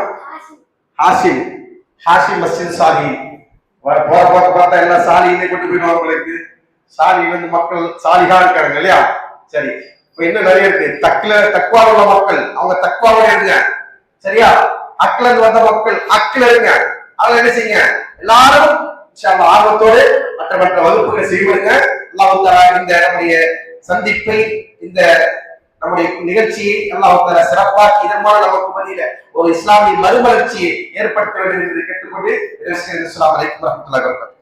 S1: ஹாஷிம். ஹாஷிம் மஸ்ஜித் சாலிஹின். போற போக்க பார்த்தா எல்லாம் சாலியிலே கொண்டு போயிடுவாங்க. உங்களுக்கு சாலியில மக்கள் சாலிஹா இருக்காங்க இல்லையா? சரி, இப்ப இன்னும் நிறைய இருக்கு. தக்வா உள்ள மக்கள் அவங்க தக்வாவோட இருங்க. சரியா? அக்ல இருந்து வந்த மக்கள் அக்ல இருங்க. அதுல என்ன செய்யுங்க, எல்லாரும் ஆர்வத்தோடு மற்ற வகுப்புகளை செய்வாங்க. அல்லாஹ் தஆலா இந்த நம்முடைய சந்திப்பை, இந்த நம்முடைய நிகழ்ச்சியை அல்லாஹ் தஆலா சிறப்பாக்கி இதன் மூலம் நமக்கு மத்தியில ஒரு இஸ்லாமிய மறுமலர்ச்சியை ஏற்படுத்த வேண்டும் என்று கேட்டுக்கொண்டு அஸ்ஸலாமு அலைக்கும் வரஹ்மத்துல்லாஹி வபரகாத்துஹு.